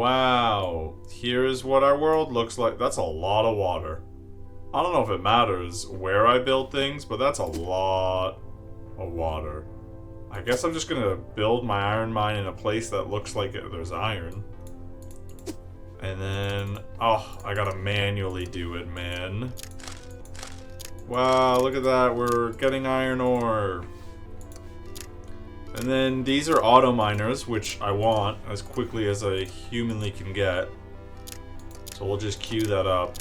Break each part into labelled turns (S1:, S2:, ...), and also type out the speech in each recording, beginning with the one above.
S1: Wow. Here's what our world looks like. That's a lot of water. I don't know if it matters where I build things, but that's a lot of water. I guess I'm just gonna build my iron mine in a place that looks like there's iron. And then, oh, I gotta manually do it, man. Wow, look at that. We're getting iron ore. And then these are auto miners, which I want as quickly as I humanly can get. So we'll just queue that up.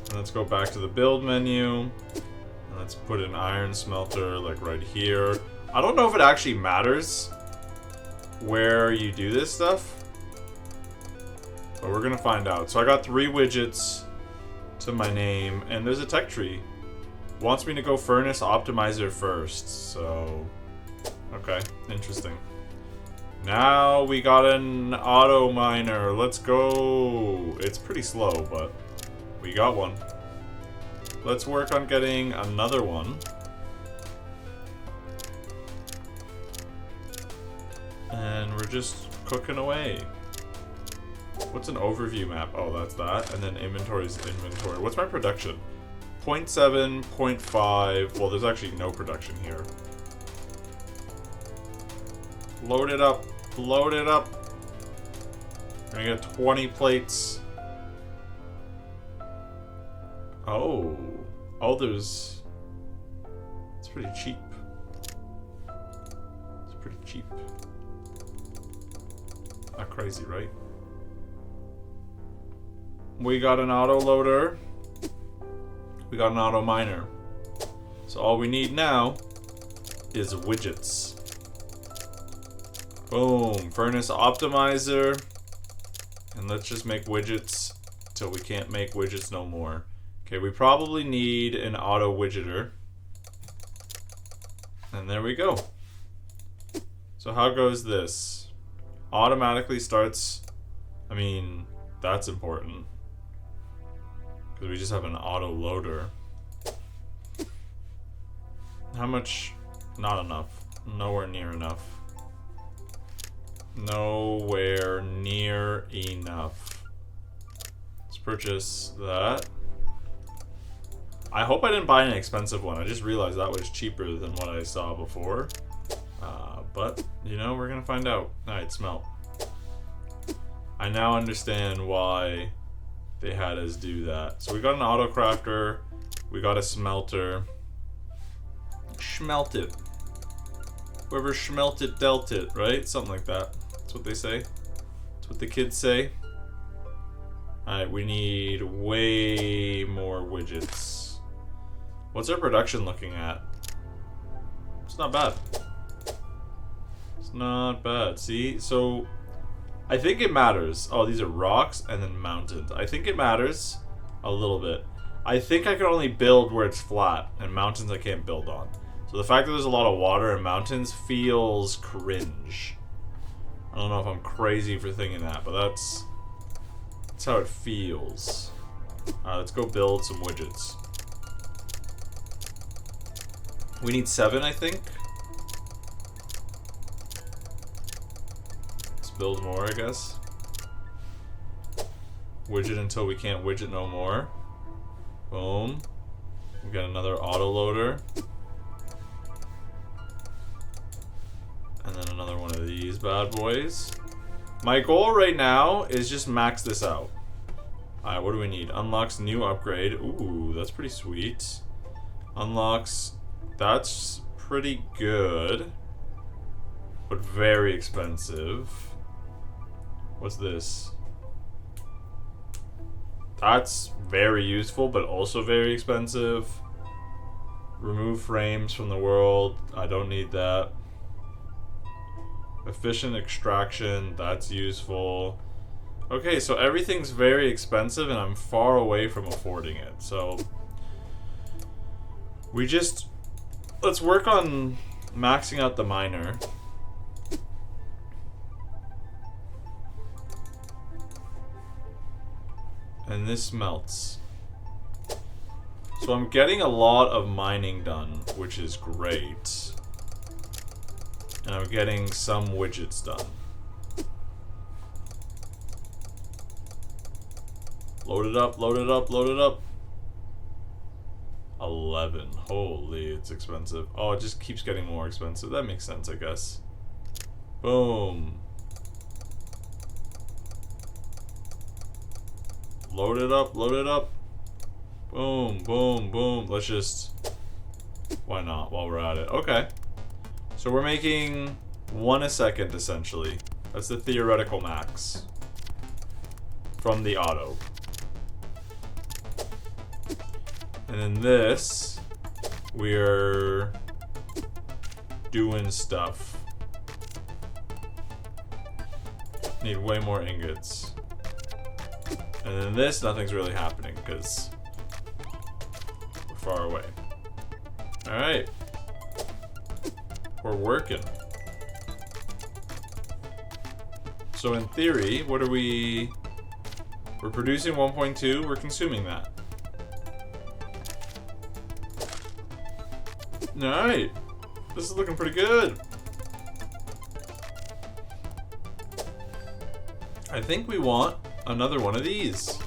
S1: And let's go back to the build menu. And let's put an iron smelter like right here. I don't know if it actually matters where you do this stuff, but we're gonna find out. So I got 3 widgets to my name, and there's a tech tree. Wants me to go furnace optimizer first, so okay, interesting. Now we got an auto miner. Let's go. It's pretty slow, but we got one. Let's work on getting another one. And we're just cooking away. What's an overview map? Oh, that's that. And then inventory is inventory. What's my production? 0.7, 0.5. Well, there's actually no production here. Load it up. Load it up. I get 20 plates. Oh. Oh, there's... It's pretty cheap. It's pretty cheap. Not crazy, right? We got an auto loader. We got an auto miner. So all we need now is widgets. Boom. Furnace optimizer. And let's just make widgets till we can't make widgets no more. Okay, we probably need an auto widgeter. And there we go. So how goes this? Automatically starts... I mean, that's important. Because we just have an auto loader. How much? Not enough. Nowhere near enough. Nowhere near enough. Let's purchase that. I hope I didn't buy an expensive one. I just realized that was cheaper than what I saw before. But, you know, we're going to find out. Alright, smelt. I now understand why they had us do that. So we got an auto crafter. We got a smelter. Schmelt it. Whoever schmelt it dealt it, right? Something like that. That's what they say. That's what the kids say. Alright, we need way more widgets. What's our production looking at? It's not bad. It's not bad. See? So, I think it matters. Oh, these are rocks and then mountains. I think it matters a little bit. I think I can only build where it's flat, and mountains I can't build on. So the fact that there's a lot of water in mountains feels cringe. I don't know if I'm crazy for thinking that, but that's how it feels. Let's go build some widgets. We need 7, I think. Let's build more, I guess. Widget until we can't widget no more. Boom. We got another auto loader. And then another one of these bad boys. My goal right now is just max this out. Alright, what do we need? Unlocks new upgrade. Ooh, that's pretty sweet. Unlocks... That's pretty good. But very expensive. What's this? That's very useful, but also very expensive. Remove frames from the world. I don't need that. Efficient extraction. That's useful. Okay, so everything's very expensive, and I'm far away from affording it. So we just... Let's work on maxing out the miner. And this melts. So I'm getting a lot of mining done, which is great. And I'm getting some widgets done. Load it up, load it up, load it up. 11. Holy, it's expensive. Oh, it just keeps getting more expensive. That makes sense, I guess. Boom. Load it up, load it up. Boom, boom, boom. Let's just... Why not, while we're at it? Okay. So we're making 1 a second, essentially. That's the theoretical max. From the auto. And then this, we're doing stuff. Need way more ingots. And then this, nothing's really happening because we're far away. Alright. We're working. So in theory, what are we... We're producing 1.2, we're consuming that. Alright. This is looking pretty good. I think we want another one of these.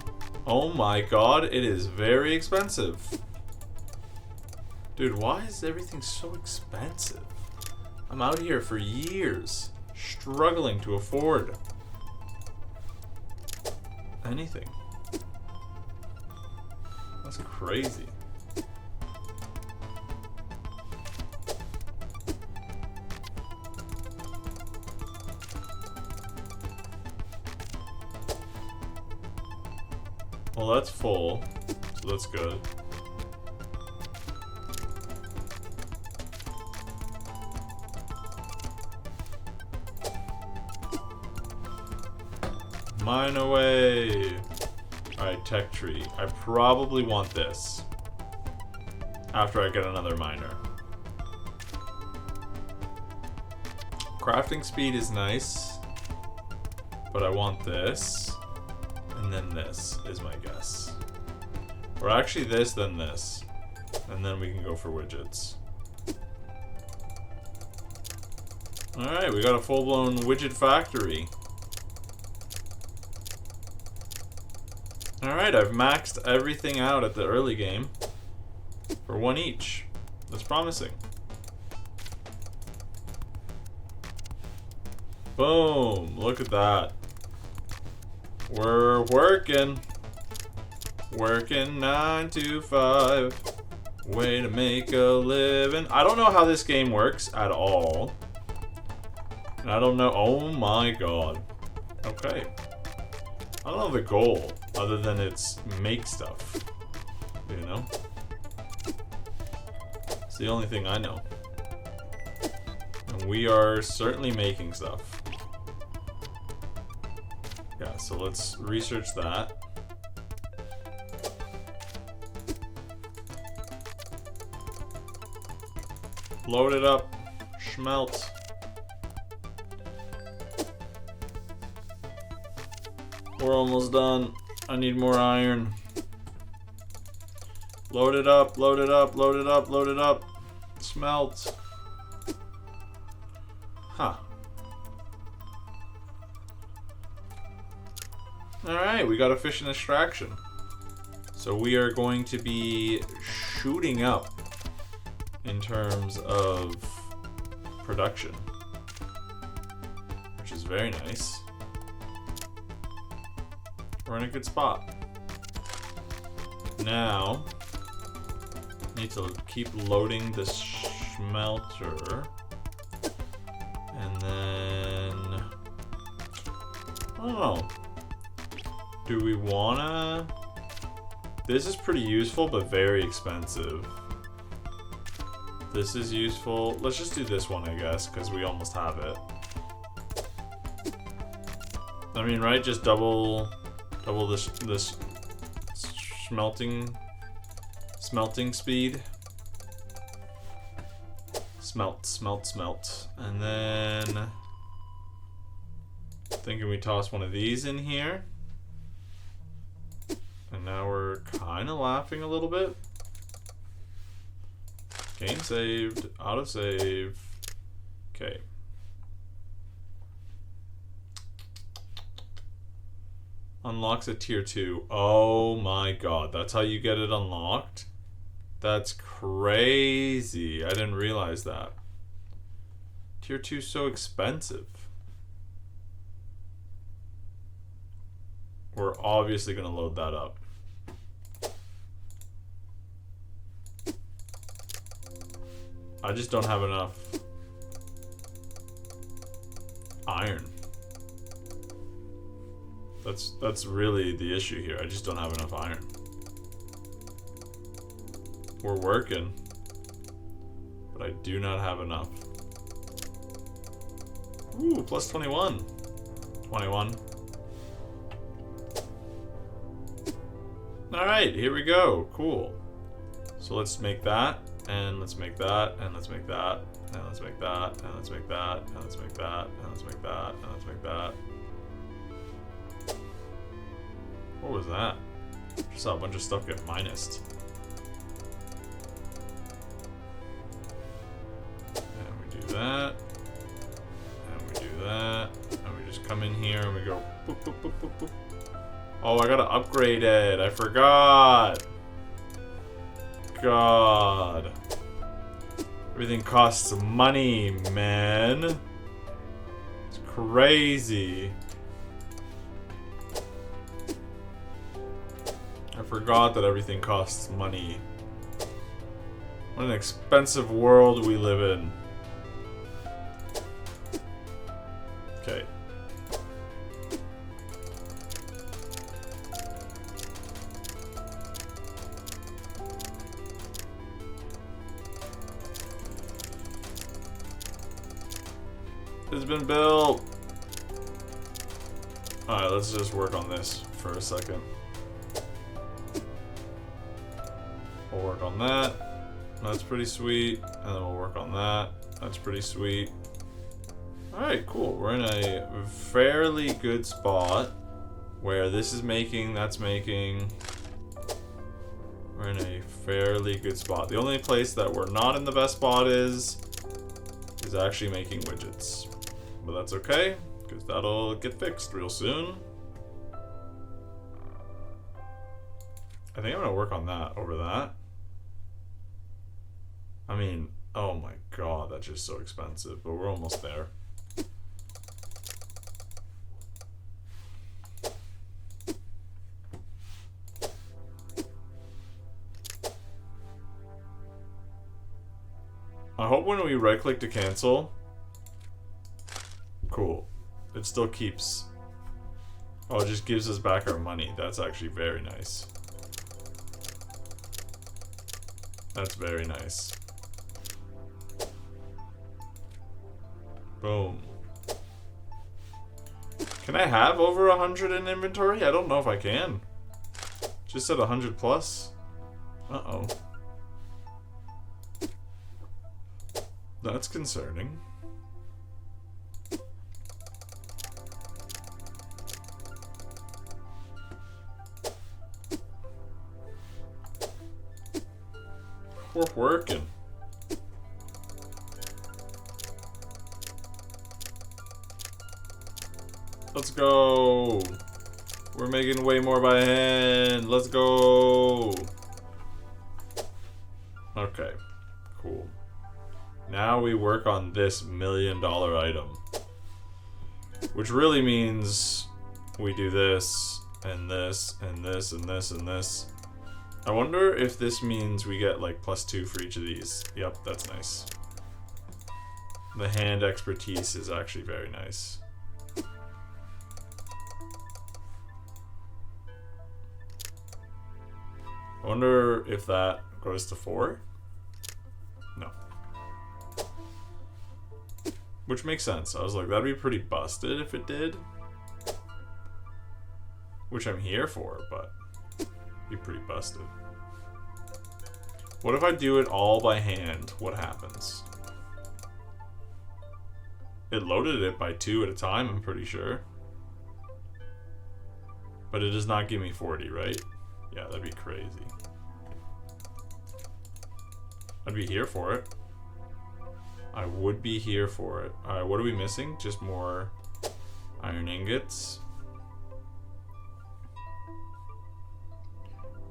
S1: Oh my god, it is very expensive. Dude, why is everything so expensive? I'm out here for years, struggling to afford anything. That's crazy. Well, that's full, so that's good. Mine away. Alright, tech tree. I probably want this after I get another miner. Crafting speed is nice, but I want this. And then this is my guess. Or actually this, then this. And then we can go for widgets. Alright, we got a full-blown widget factory. Alright, I've maxed everything out at the early game for 1 each. That's promising. Boom! Look at that. We're working. Working 9 to 5. Way to make a living. I don't know how this game works at all. And I don't know. Oh my god. Okay. I don't know the goal other than it's make stuff. You know? It's the only thing I know. And we are certainly making stuff. Yeah, so let's research that. Load it up. Schmelt. We're almost done. I need more iron. Load it up, load it up, load it up, load it up. Smelt. Huh. Alright, we got efficient extraction. So we are going to be shooting up in terms of production, which is very nice. We're in a good spot. Now, need to keep loading the smelter. And then, I don't know. Do we wanna? This is pretty useful, but very expensive. This is useful. Let's just do this one, I guess, because we almost have it. I mean, right? Just double this smelting speed. Smelt. And then thinking we toss one of these in here. And now we're kind of laughing a little bit. Game saved, autosave. Okay. Unlocks a tier 2. Oh my god, that's how you get it unlocked? That's crazy. I didn't realize that. Tier 2 is so expensive. We're obviously going to load that up. I just don't have enough iron. That's really the issue here. I just don't have enough iron. We're working, but I do not have enough. Ooh, plus 21. 21. Alright, here we go. Cool. So let's make that, and let's make that, and let's make that, and let's make that, and let's make that, and let's make that, and let's make that, and let's make that. What was that? Just saw a bunch of stuff get minused. And we do that. And we do that. And we just come in here and we go boop, boop, boop, boop, boop. Oh, I gotta upgrade it. I forgot. God. Everything costs money, man. It's crazy. I forgot that everything costs money. What an expensive world we live in. Okay. It's been built. Alright, let's just work on this for a second. We'll work on that. That's pretty sweet. And then we'll work on that. That's pretty sweet. Alright, cool. We're in a fairly good spot where this is making, that's making. We're in a fairly good spot. The only place that we're not in the best spot is actually making widgets. But that's okay, because that'll get fixed real soon. I think I'm gonna work on that over that. I mean, oh my god, that's just so expensive, but we're almost there. I hope when we right click to cancel, cool, it still keeps, oh, it just gives us back our money. That's actually very nice. That's very nice. Boom. Can I have over 100 in inventory? I don't know if I can. Just said 100 plus. Uh-oh. That's concerning. We're working. Let's go. We're making way more by hand. Let's go. Okay, cool. Now we work on this $1 million item, which really means we do this and this and this and this and this. I wonder if this means we get like +2 for each of these. Yep, that's nice. The hand expertise is actually very nice. I wonder if that goes to 4? No. Which makes sense. I was like, that'd be pretty busted if it did. Which I'm here for, but be pretty busted. What if I do it all by hand? What happens? It loaded it by 2 at a time, I'm pretty sure. But it does not give me 40, right? Yeah, that'd be crazy. I'd be here for it. I would be here for it. Alright, what are we missing? Just more iron ingots.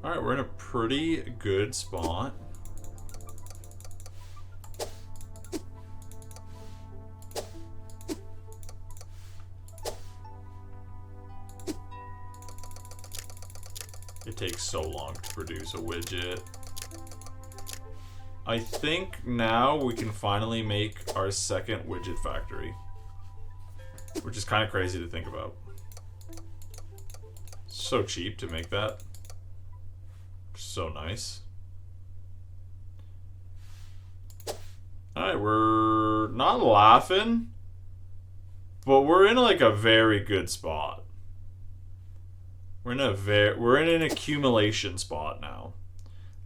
S1: Alright, we're in a pretty good spot. It takes so long to produce a widget. I think now we can finally make our second widget factory. Which is kind of crazy to think about. So cheap to make that. So nice. Alright, we're not laughing, but we're in like a very good spot. We're in an accumulation spot now.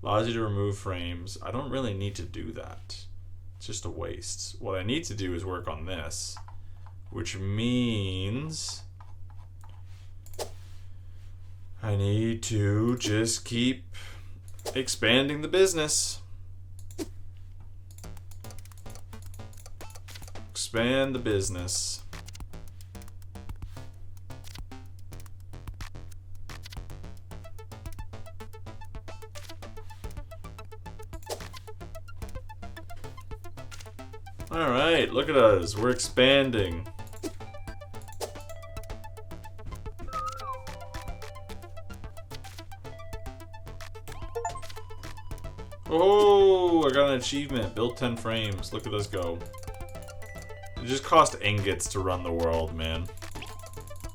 S1: Allows you to remove frames. I don't really need to do that. It's just a waste. What I need to do is work on this, which means I need to just keep expanding the business. Expand the business. Alright, look at us. We're expanding. Oh, I got an achievement. Build 10 frames. Look at us go. It just cost ingots to run the world, man.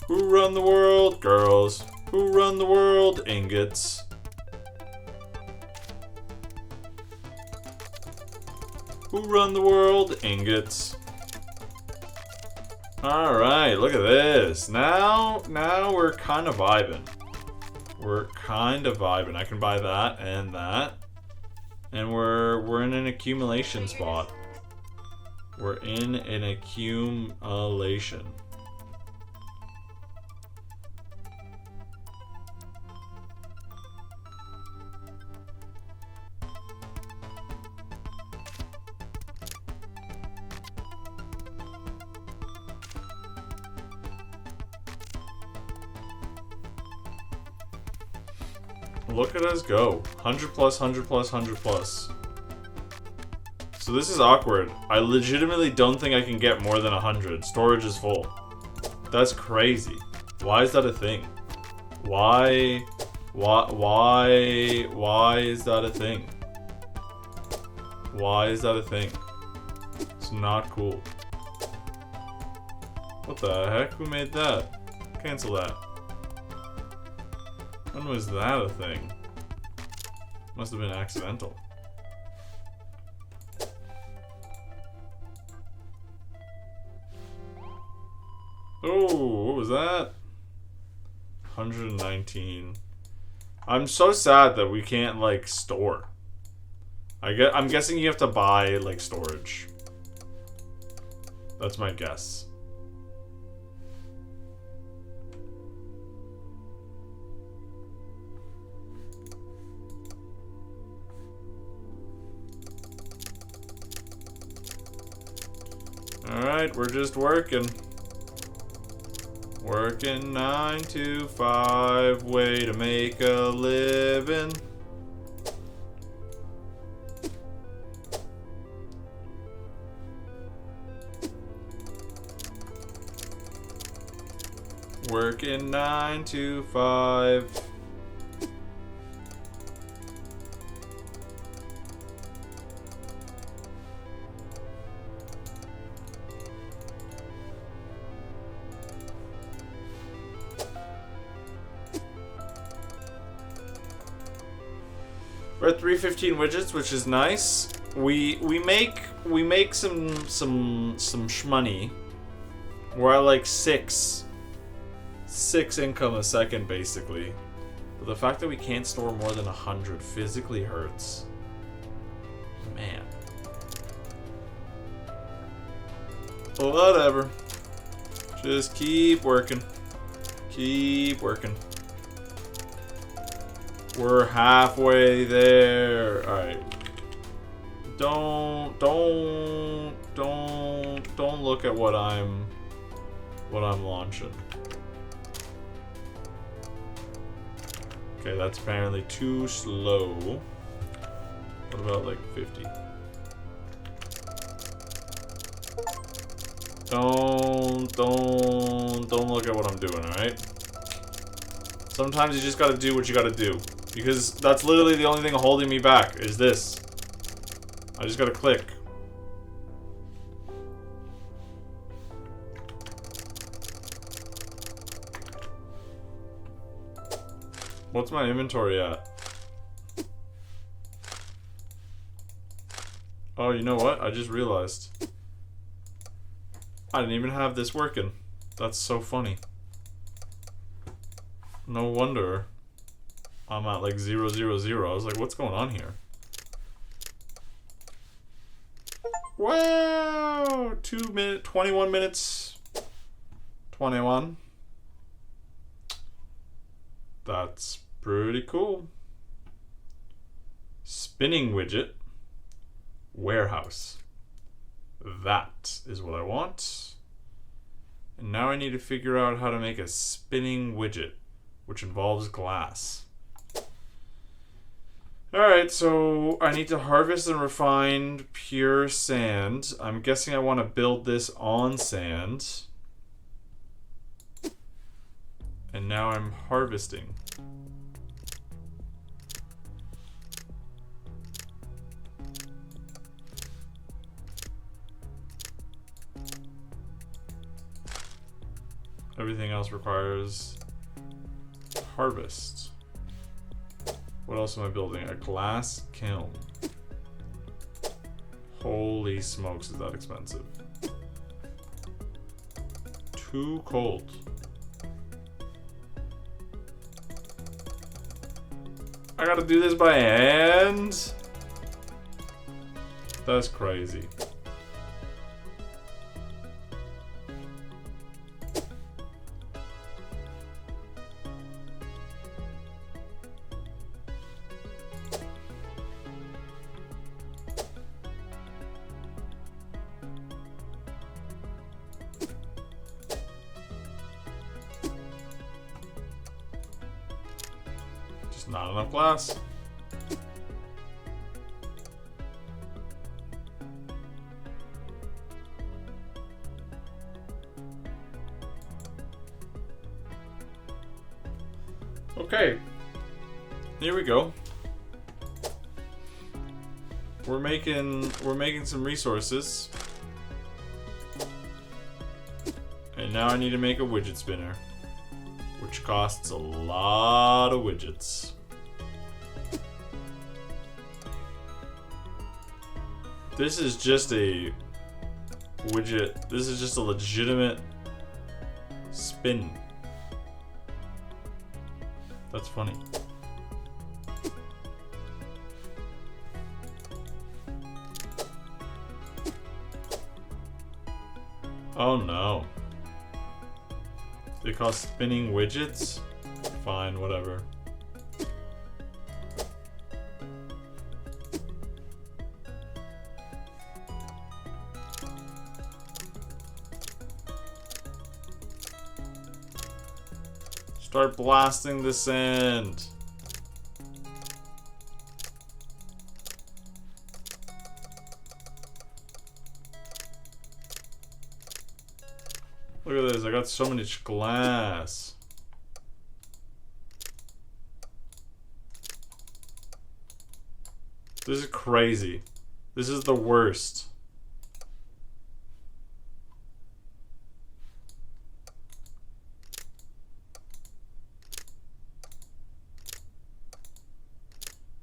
S1: Who run the world? Girls. Who run the world? Ingots. Who run the world? Ingots. Alright, look at this. Now we're kind of vibing. We're kind of vibing. I can buy that and that. And we're in an accumulation spot. We're in an accumulation. Look at us go. 100 plus, 100 plus, 100 plus. So this is awkward. I legitimately don't think I can get more than 100. Storage is full. That's crazy. Why is that a thing? Why is that a thing? Why is that a thing? It's not cool. What the heck? Who made that? Cancel that. When was that a thing? Must have been accidental. Oh, what was that? 119. I'm so sad that we can't, like, store. I'm guessing you have to buy, like, storage. That's my guess. Alright, we're just working. Working 9 to 5, way to make a living. Working 9 to 5. We're at 315 widgets, which is nice. We make some shmoney. We're at like six income a second basically. But the fact that we can't store more than 100 physically hurts. Man. Whatever. Just keep working. Keep working. We're halfway there. Alright. Don't look at what I'm launching. Okay, that's apparently too slow. What about like 50? Don't look at what I'm doing, alright? Sometimes you just gotta do what you gotta do. Because that's literally the only thing holding me back, is this. I just gotta click. What's my inventory at? Oh, you know what? I just realized. I didn't even have this working. That's so funny. No wonder I'm at like 0, 0, 0. I was like, what's going on here? Wow! 21 minutes. 21. That's pretty cool. Spinning widget. Warehouse. That is what I want. And now I need to figure out how to make a spinning widget, which involves glass. Alright, so I need to harvest and refine pure sand. I'm guessing I want to build this on sand. And now I'm harvesting. Everything else requires harvest. What else am I building? A glass kiln. Holy smokes, is that expensive. Too cold. I gotta do this by hand? That's crazy. Not enough glass. Okay. Here we go. We're making some resources. And now I need to make a widget spinner, which costs a lot of widgets. This is just a widget. This is just a legitimate spin. That's funny. Oh no. They cost spinning widgets? Fine, whatever. Start blasting the sand. Look at this, I got so much glass. This is crazy. This is the worst.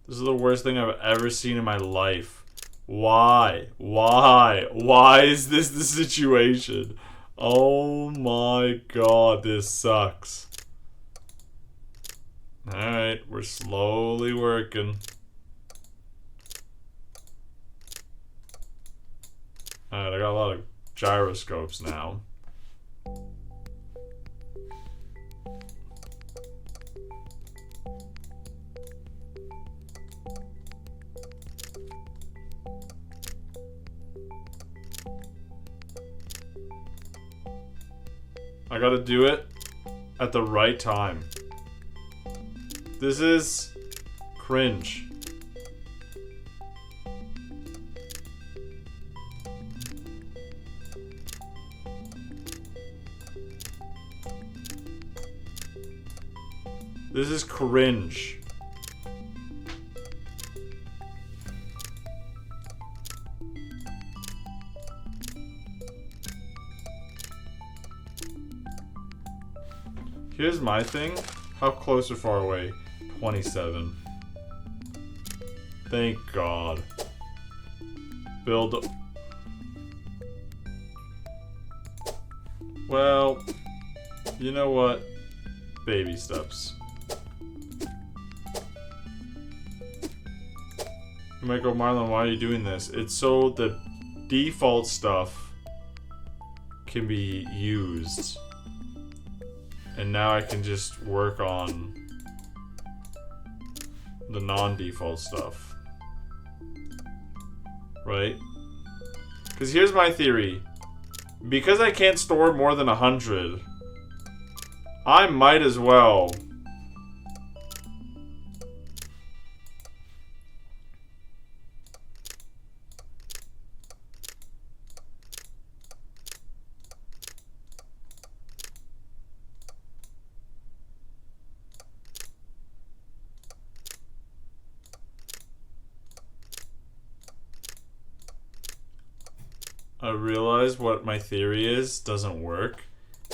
S1: This is the worst thing I've ever seen in my life. Why? Why? Why is this the situation? Oh my god, this sucks. Alright, we're slowly working. Alright, I got a lot of gyroscopes now. I gotta do it at the right time. This is cringe. This is cringe. Here's my thing. How close or far away? 27. Thank God. Build. Well, you know what? Baby steps. You might go, Marlon, why are you doing this? It's so the default stuff can be used. And now I can just work on the non-default stuff. Right? Because here's my theory. Because I can't store more than 100, I might as well I realize what my theory is doesn't work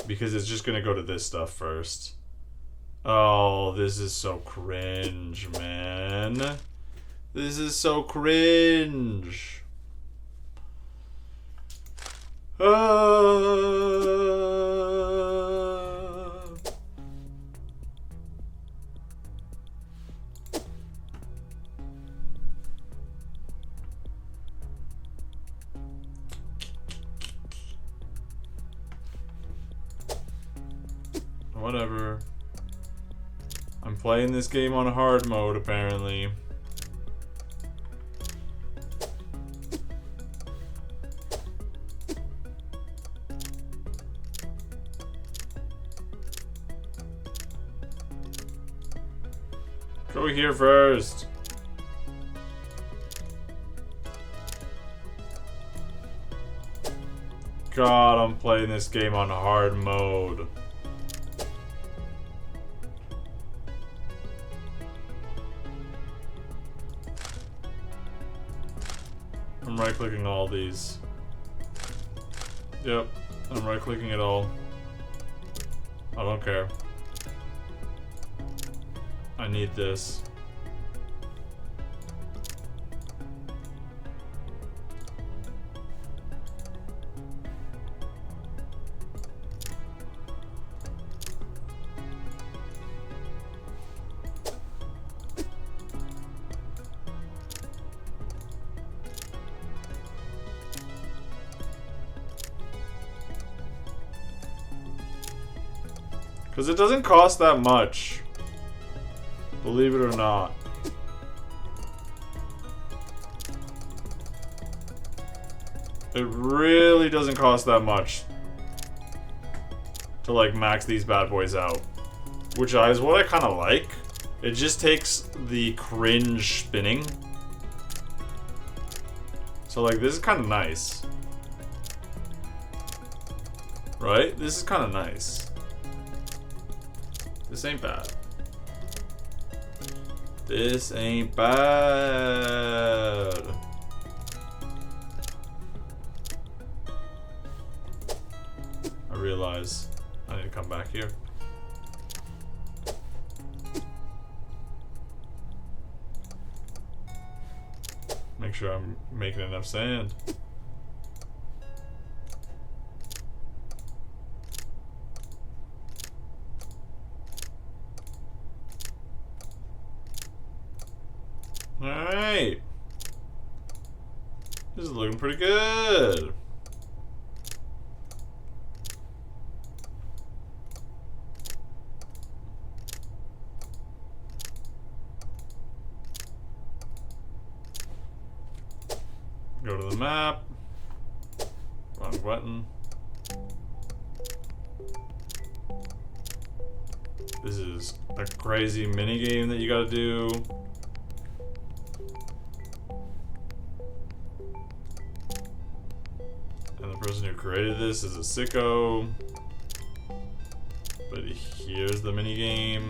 S1: because it's just gonna go to this stuff first. Oh, this is so cringe, man. This is so cringe. Whatever. I'm playing this game on hard mode, apparently. Go here first. God, I'm playing this game on hard mode. I'm right-clicking all these. Yep, I'm right-clicking it all. I don't care. I need this. Because it doesn't cost that much. Believe it or not. It really doesn't cost that much to like max these bad boys out. Which is what I kind of like. It just takes the cringe spinning. So like this is kind of nice. Right? This is kind of nice. This ain't bad. This ain't bad. I realize I need to come back here. Make sure I'm making enough sand. Alright. This is looking pretty good. Go to the map. Wrong button. This is a crazy mini game that you gotta do. And the person who created this is a sicko. But here's the mini game.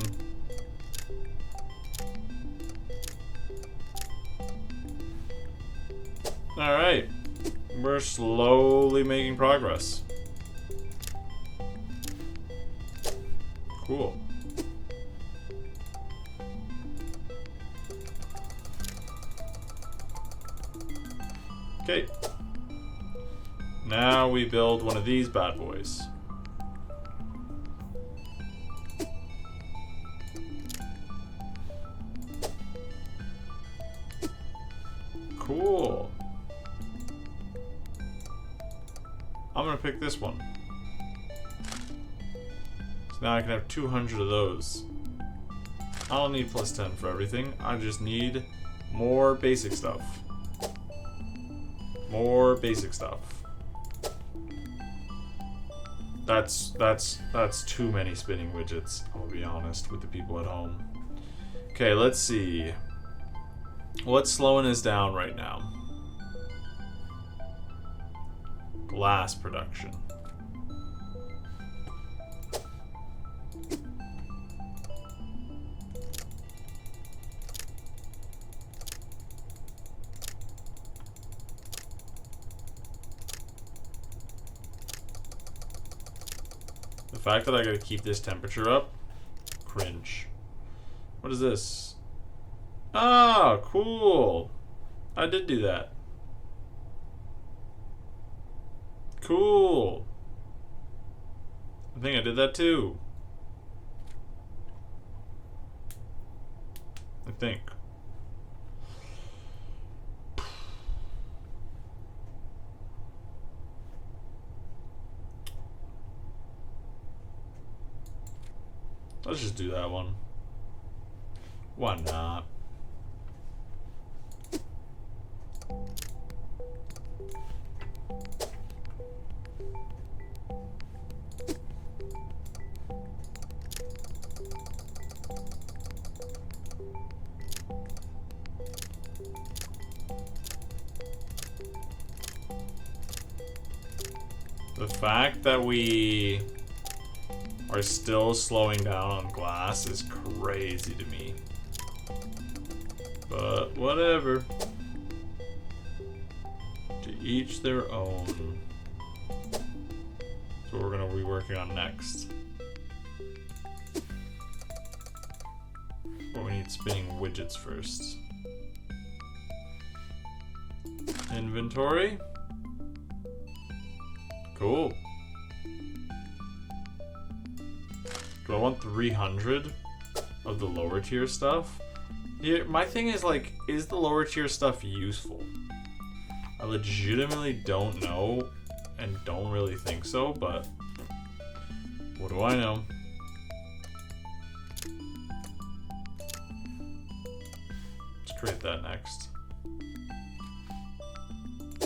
S1: Alright. We're slowly making progress. Cool. Okay. Now we build one of these bad boys. Cool. I'm gonna pick this one. So now I can have 200 of those. I don't need plus 10 for everything. I just need more basic stuff. More basic stuff. That's too many spinning widgets, I'll be honest with the people at home. Okay, let's see. What's slowing us down right now? Glass production. The fact that I gotta keep this temperature up, cringe. What is this? Ah, cool. I did do that. Cool. I think I did that too. I think. Let's just do that one. Why not? The fact that we are still slowing down on glass is crazy to me. But whatever. To each their own. That's what we're gonna be working on next. But we need spinning widgets first. Inventory. Cool. Do I want 300 of the lower tier stuff? Yeah, my thing is like, is the lower tier stuff useful? I legitimately don't know and don't really think so, but what do I know? Let's create that next.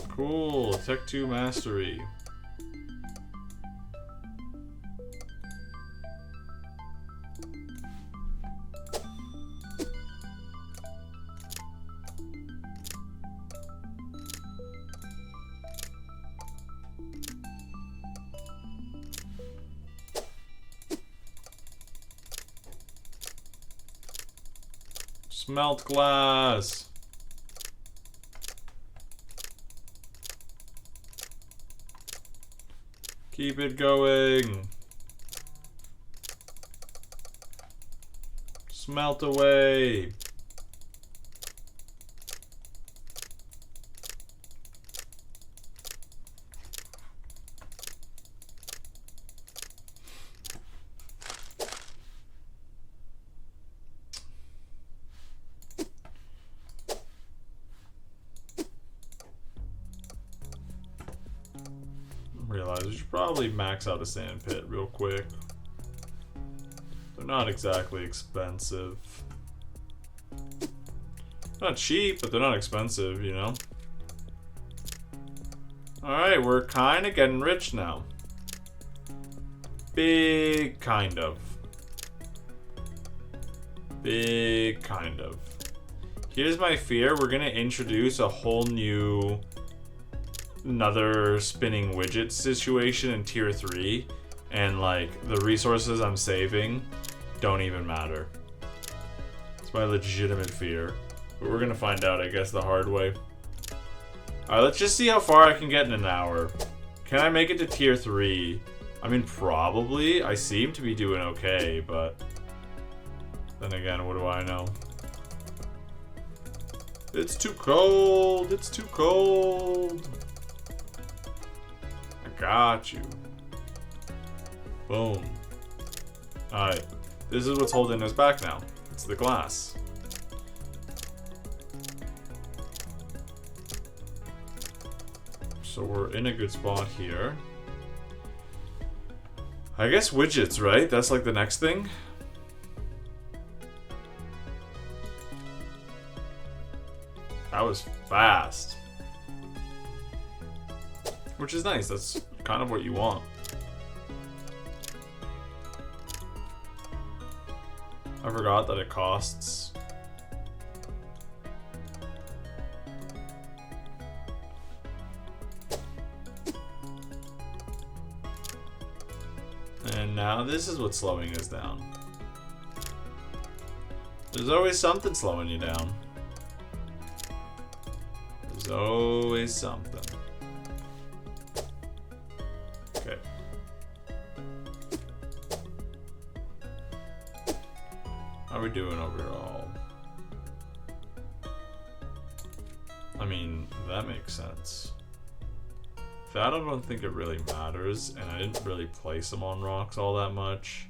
S1: Cool, Tech 2 Mastery. Smelt glass. Keep it going. Smelt away. Realize we should probably max out a sand pit real quick. They're not exactly expensive. Not cheap, but they're not expensive, you know? Alright, we're kind of getting rich now. Big kind of. Big kind of. Here's my fear. We're gonna introduce a whole new another spinning widget situation in tier 3, and like the resources I'm saving don't even matter. It's my legitimate fear. But we're gonna find out, I guess, the hard way. Alright, let's just see how far I can get in an hour. Can I make it to tier 3? I mean, probably. I seem to be doing okay, but then again, what do I know? It's too cold. It's too cold. I got you. Boom. Alright. This is what's holding us back now. It's the glass. So we're in a good spot here. I guess widgets, right? That's like the next thing. That was fast. Which is nice. That's kind of what you want. I forgot that it costs. And now this is what's slowing us down. There's always something slowing you down. There's always something. Okay. How are we doing overall? I mean, that makes sense. That I don't think it really matters, and I didn't really place them on rocks all that much.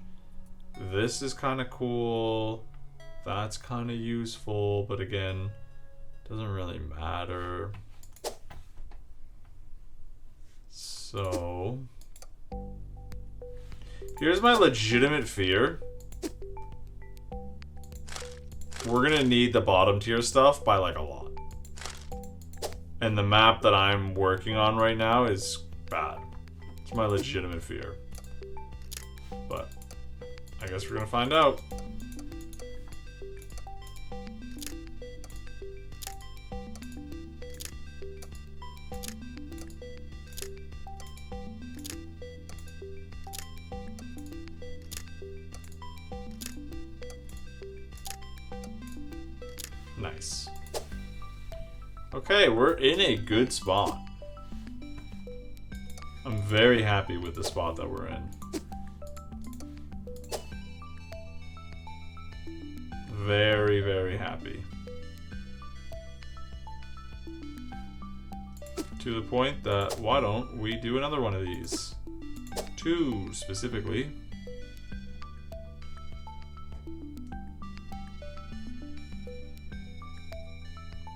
S1: This is kind of cool. That's kind of useful, but again, doesn't really matter. So, here's my legitimate fear. We're gonna need the bottom tier stuff by like a lot. And the map that I'm working on right now is bad. It's my legitimate fear. But I guess we're gonna find out. Nice. Okay, we're in a good spot. I'm very happy with the spot that we're in. Very, very happy. To the point that, why don't we do another one of these? 2 specifically.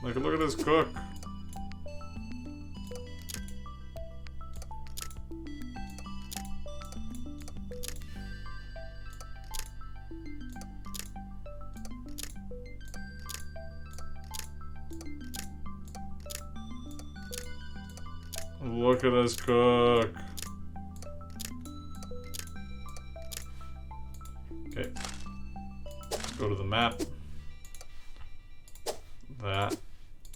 S1: Like, look at this cook. Look at us cook. Okay. Go to the map. That.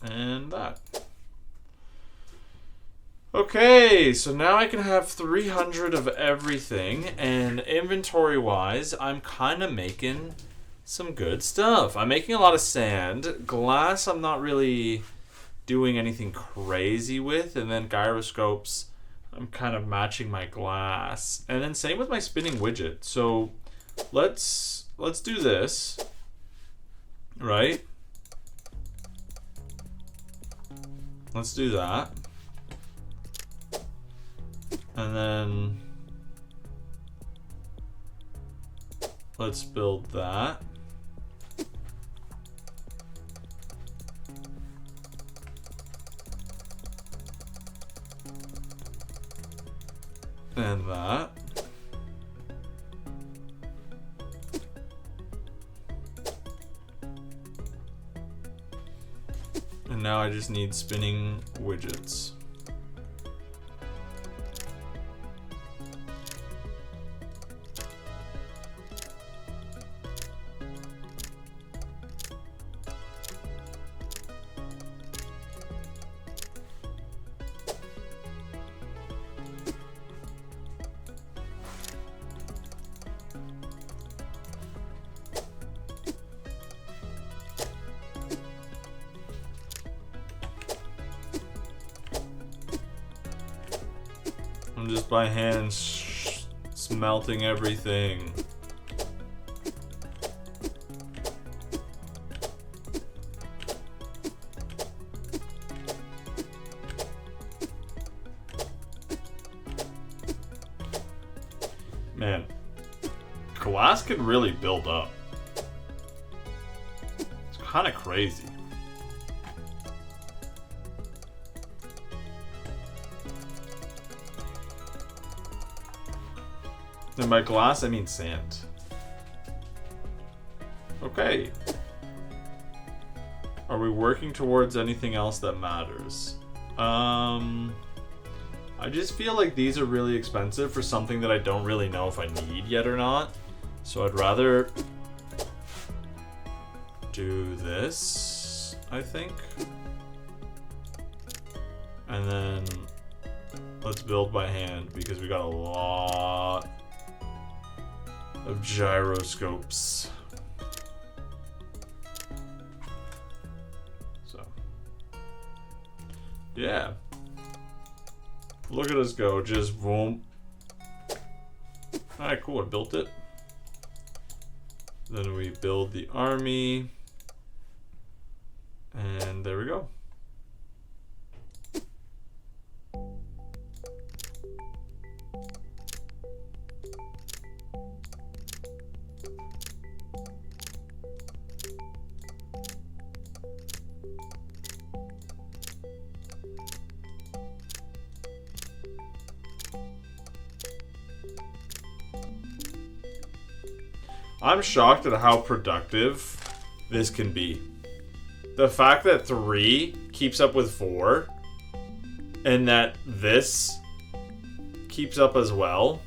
S1: And that. Okay, so now I can have 300 of everything, and inventory-wise, I'm kind of making some good stuff. I'm making a lot of sand. Glass, I'm not really doing anything crazy with, and then gyroscopes, I'm kind of matching my glass. And then same with my spinning widget. So let's do this, right? Let's do that. And then let's build that. And that. And now I just need spinning widgets. just by hand smelting everything. Man, glass can really build up. It's kind of crazy. And by glass, I mean sand. Okay. Are we working towards anything else that matters? I just feel like these are really expensive for something that I don't really know if I need yet or not. So I'd rather do this, I think. And then let's build by hand because we got a lot of gyroscopes. So, yeah. Look at us go, just boom. Alright, cool, I built it. Then we build the army. And there we go. I'm shocked at how productive this can be. The fact that 3 keeps up with 4 and that this keeps up as well,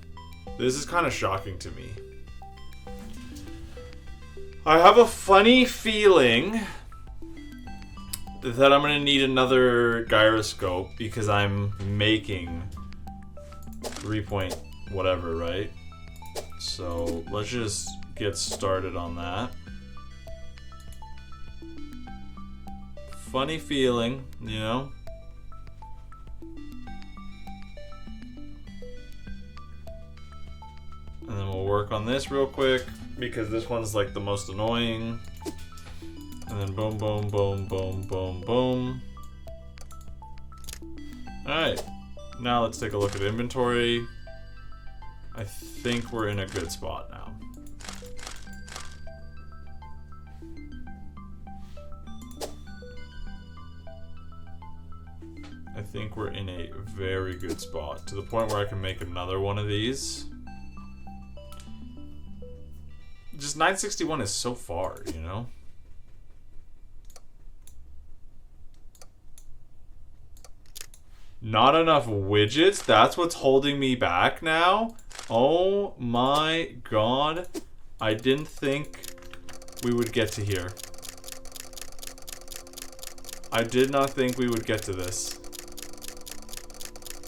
S1: this is kind of shocking to me. I have a funny feeling that I'm going to need another gyroscope because I'm making 3 point whatever, right? So let's just get started on that. Funny feeling, you know? And then we'll work on this real quick because this one's like the most annoying. And then boom, boom, boom, boom, boom, boom. Alright, now let's take a look at inventory. I think we're in a good spot now. I think we're in a very good spot to the point where I can make another one of these. Just 961 is so far, you know? Not enough widgets? That's what's holding me back now? Oh my god. I didn't think we would get to here. I did not think we would get to this.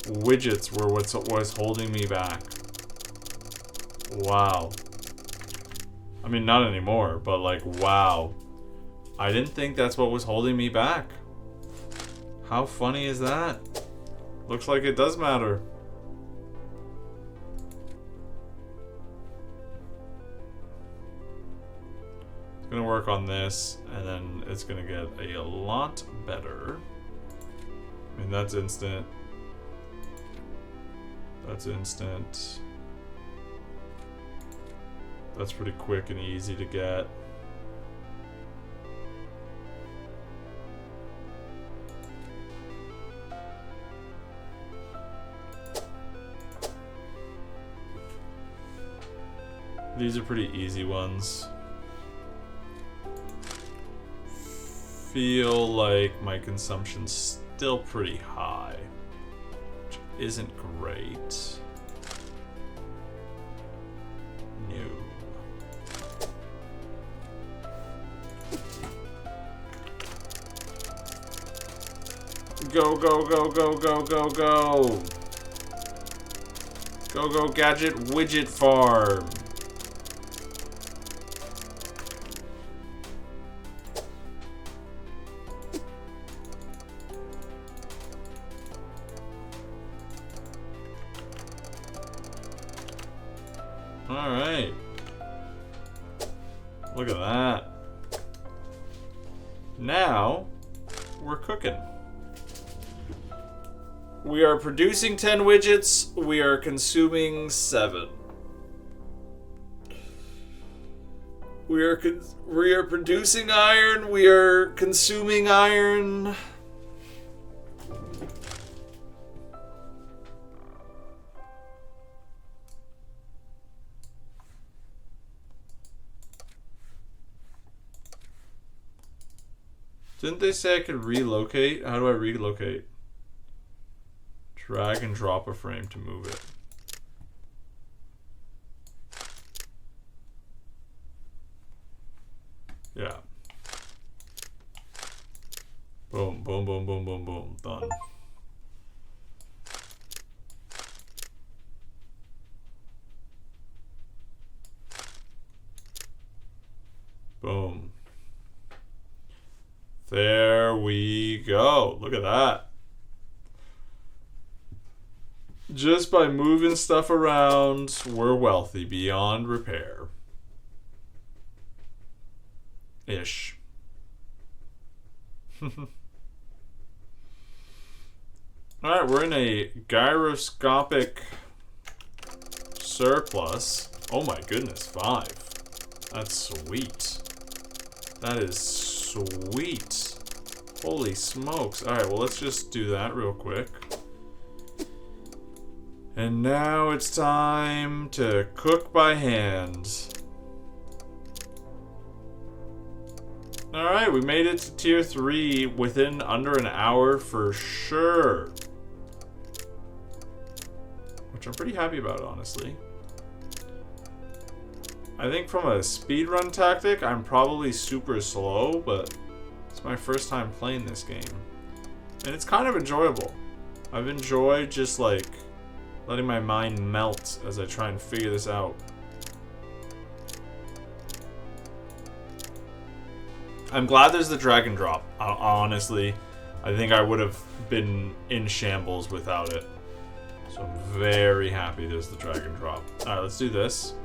S1: Widgets were what was holding me back. Wow. I mean, not anymore, but like, wow. I didn't think that's what was holding me back. How funny is that? Looks like it does matter. It's gonna work on this, and then it's gonna get a lot better. I mean, that's instant. That's instant. That's pretty quick and easy to get. These are pretty easy ones. Feel like my consumption's still pretty high, which isn't great. No. Go, go, go, go, go, go, go. Go, go, gadget widget farm. Look at that. Now, we're cooking. We are producing 10 widgets. We are consuming 7. We are producing iron. We are consuming iron. Didn't they say I could relocate? How do I relocate? Drag and drop a frame to move it. Yeah. Boom, boom, boom, boom, boom, boom. Done. Boom. There we go. Look at that. Just by moving stuff around, we're wealthy beyond repair. Ish. Alright, we're in a gyroscopic surplus. Oh my goodness, 5. That's sweet. That is sweet. Holy smokes. Alright, well, let's just do that real quick. And now it's time to cook by hand. Alright, we made it to tier 3 within under an hour for sure. Which I'm pretty happy about, honestly. I think from a speedrun tactic, I'm probably super slow, but it's my first time playing this game. And it's kind of enjoyable. I've enjoyed just like letting my mind melt as I try and figure this out. I'm glad there's the drag and drop. Honestly, I think I would have been in shambles without it. So I'm very happy there's the drag and drop. Alright, let's do this.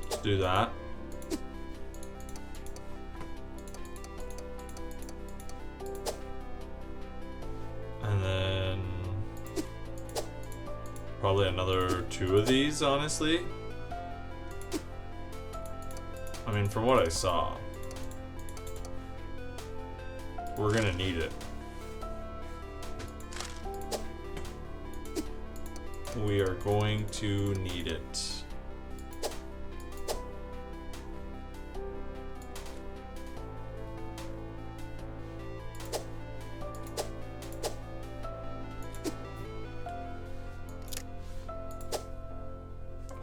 S1: Let's do that. And then probably another 2 of these, honestly. I mean, from what I saw, we're gonna need it. We are going to need it.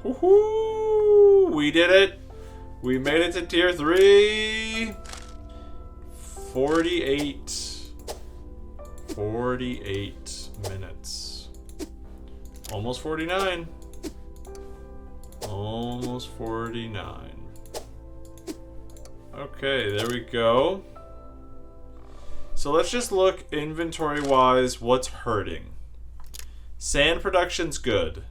S1: Woohoo! We did it! We made it to tier 3! 48 minutes. Almost 49. Almost 49. Okay, there we go. So let's just look inventory-wise what's hurting. Sand production's good.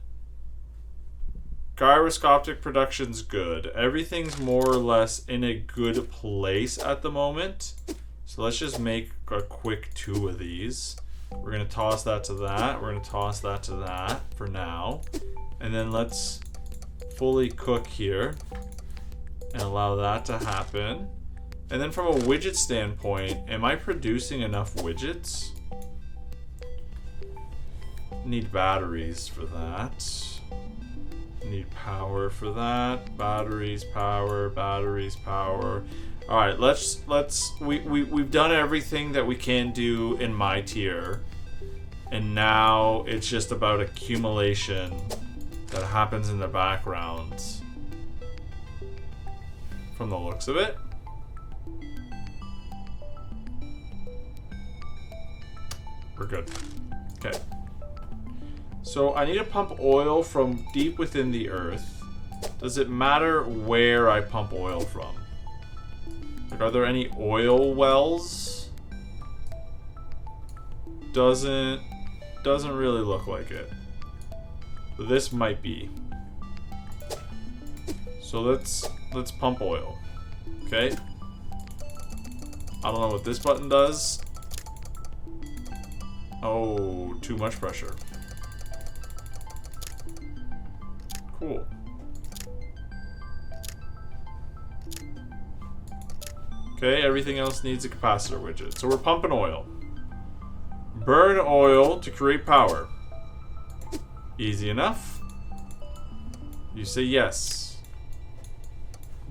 S1: Gyroscopic production's good. Everything's more or less in a good place at the moment. So let's just make a quick 2 of these. We're going to toss that to that. We're going to toss that to that for now. And then let's fully cook here and allow that to happen. And then from a widget standpoint, am I producing enough widgets? Need batteries for that. Need power for that. Batteries, power, batteries, power. All right, we've done everything that we can do in my tier. And now it's just about accumulation that happens in the background. From the looks of it. We're good. Okay. So I need to pump oil from deep within the earth. Does it matter where I pump oil from? Like, are there any oil wells? Doesn't really look like it. But this might be. So let's let's pump oil. Okay. I don't know what this button does. Oh, too much pressure. Cool. Okay, everything else needs a capacitor widget. So we're pumping oil. Burn oil to create power. Easy enough. You say yes.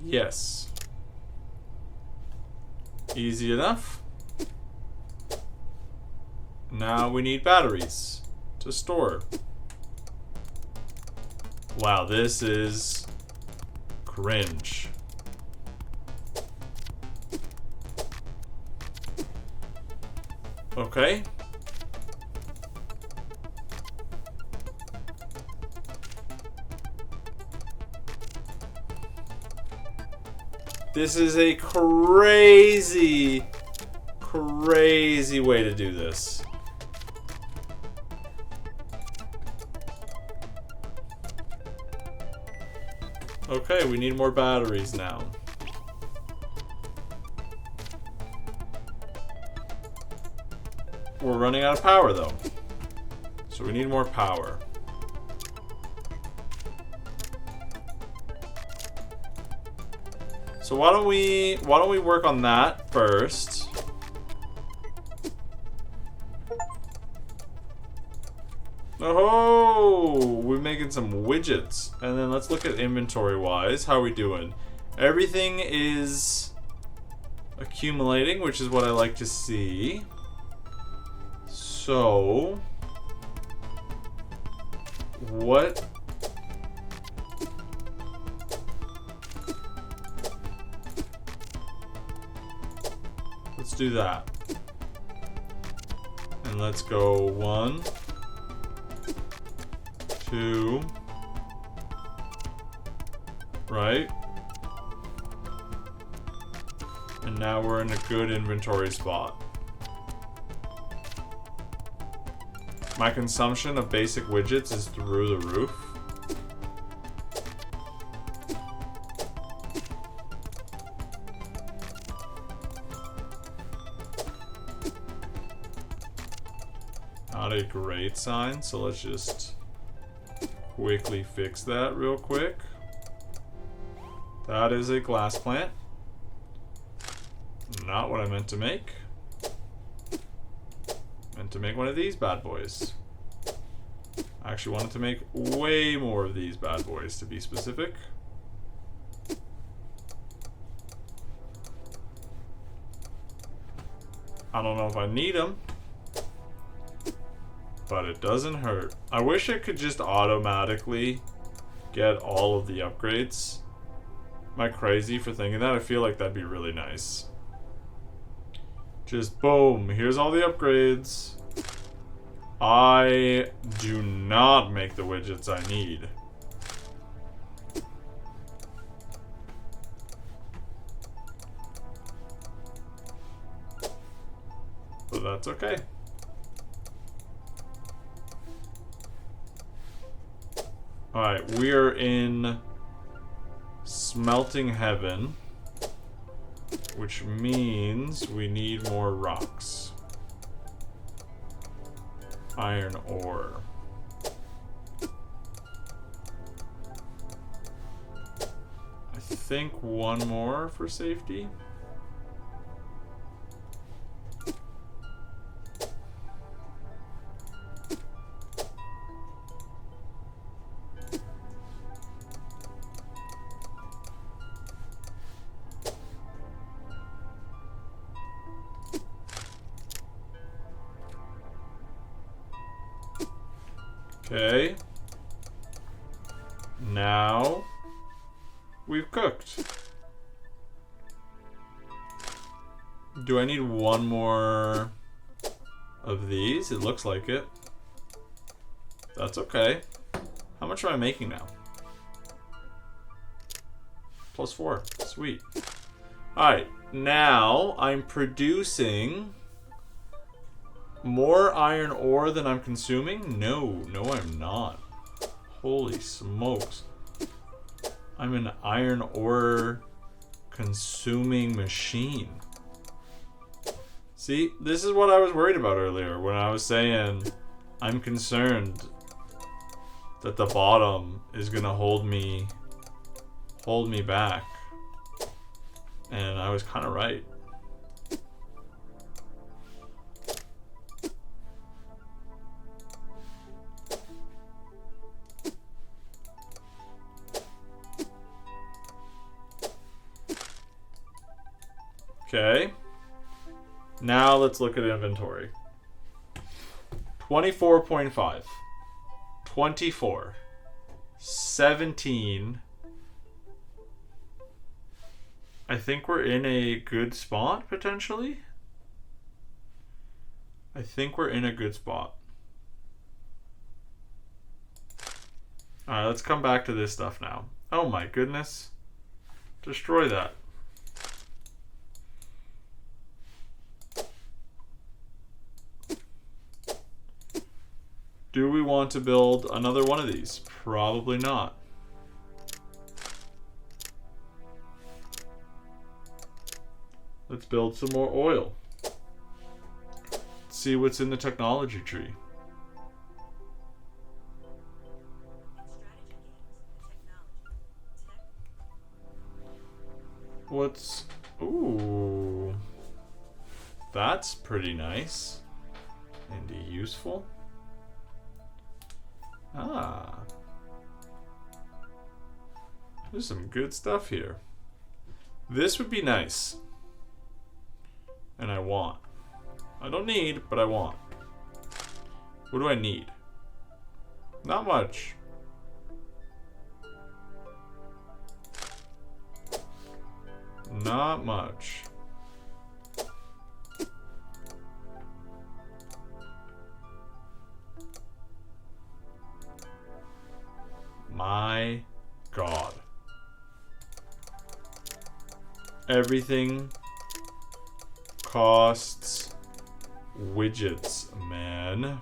S1: Yes. Easy enough. Now we need batteries to store. Wow, this is cringe. Okay. This is a crazy, crazy way to do this. Okay, we need more batteries now. We're running out of power though. So we need more power. So why don't we work on that first? Oh, we're making some widgets. And then let's look at inventory wise. How are we doing? Everything is accumulating, which is what I like to see. So what? Let's do that. And let's go 1, 2, right? And now we're in a good inventory spot. My consumption of basic widgets is through the roof. Not a great sign, so let's just quickly fix that real quick. That is a glass plant. Not what I meant to make. Meant to make one of these bad boys. I actually wanted to make way more of these bad boys, to be specific. I don't know if I need them, but it doesn't hurt. I wish it could just automatically get all of the upgrades. Am I crazy for thinking that? I feel like that'd be really nice. Just boom, here's all the upgrades. I do not make the widgets I need. But that's okay. Alright, we are in smelting heaven, which means we need more rocks. Iron ore. I think one more for safety. Okay. Now we've cooked. Do I need one more of these? It looks like it. That's okay. How much am I making now? +4. Sweet. Alright, now I'm producing more iron ore than I'm consuming? No, I'm not. Holy smokes. I'm an iron ore consuming machine. See, this is what I was worried about earlier when I was saying I'm concerned that the bottom is gonna hold me back. And I was kind of right. Okay. Now let's look at inventory. 24.5. 24. 17. I think we're in a good spot, potentially. I think we're in a good spot. Alright, let's come back to this stuff now. Oh my goodness. Destroy that. Do we want to build another one of these? Probably not. Let's build some more oil. Let's see what's in the technology tree. What's... Ooh. That's pretty nice. And useful. Ah. There's some good stuff here. This would be nice. And I want. I don't need, but I want. What do I need? Not much. Not much. My God. Everything costs widgets, man.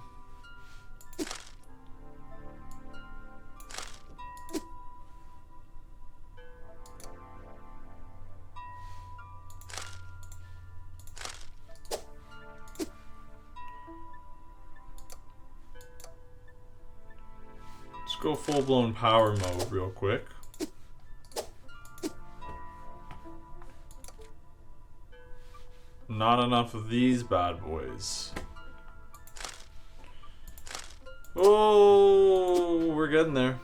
S1: Let's go full-blown power mode real quick. Not enough of these bad boys. Oh, we're getting there.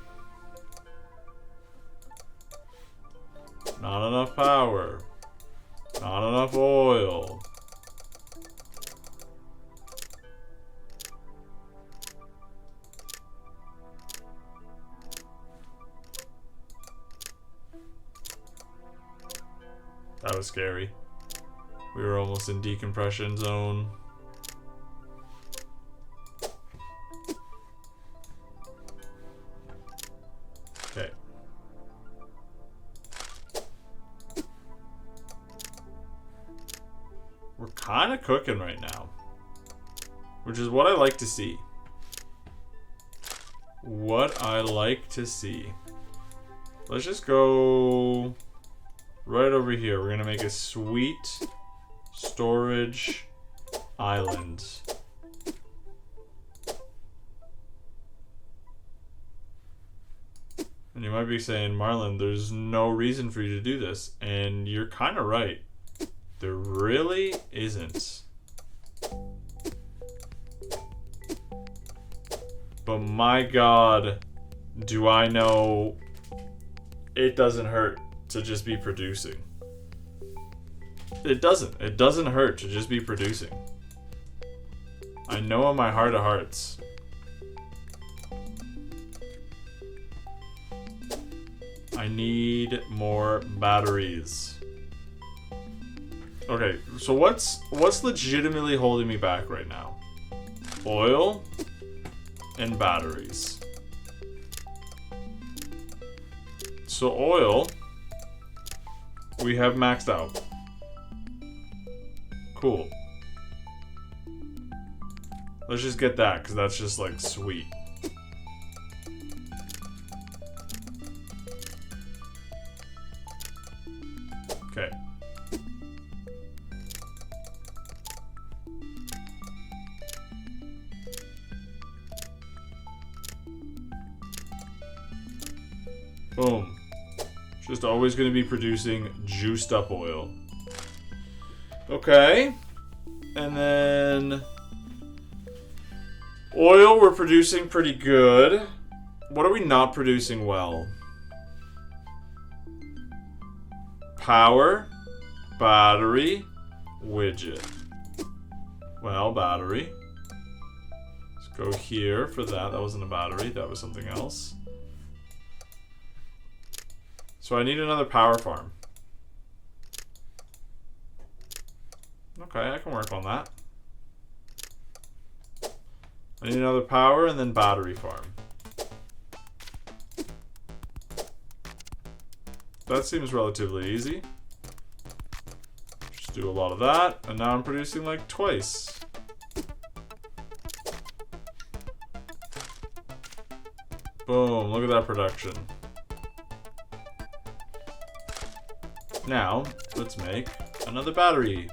S1: Not enough power. Not enough oil. That was scary. We were almost in decompression zone. Okay. We're kind of cooking right now, which is what I like to see. What I like to see. Let's just go right over here. We're gonna make a sweet storage island. And you might be saying, Marlon, there's no reason for you to do this. And you're kind of right. There really isn't. But my God, do I know it doesn't hurt to just be producing. It doesn't. It doesn't hurt to just be producing. I know in my heart of hearts. I need more batteries. Okay, so what's legitimately holding me back right now? Oil and batteries. So oil, we have maxed out. Cool. Let's just get that, because that's just like sweet. Okay. Boom. Just always going to be producing juiced up oil. Okay. And then oil we're producing pretty good. What are we not producing well? Power, battery, widget. Well, battery. Let's go here for that. That wasn't a battery. That was something else. So I need another power farm. Okay, I can work on that. I need another power and then battery farm. That seems relatively easy. Just do a lot of that, and now I'm producing like twice. Boom, look at that production. Now, let's make another battery.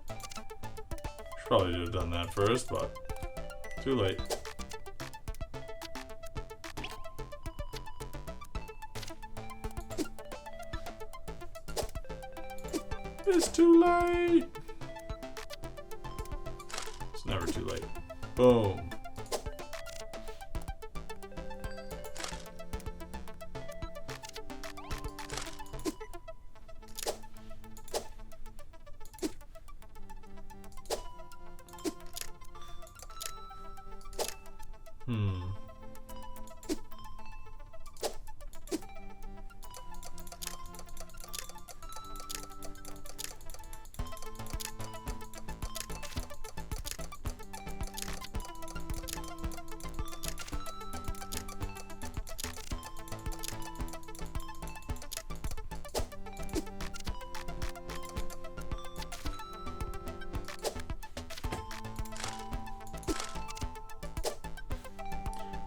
S1: Should probably have done that first, but too late. It's too late. It's never too late. Boom.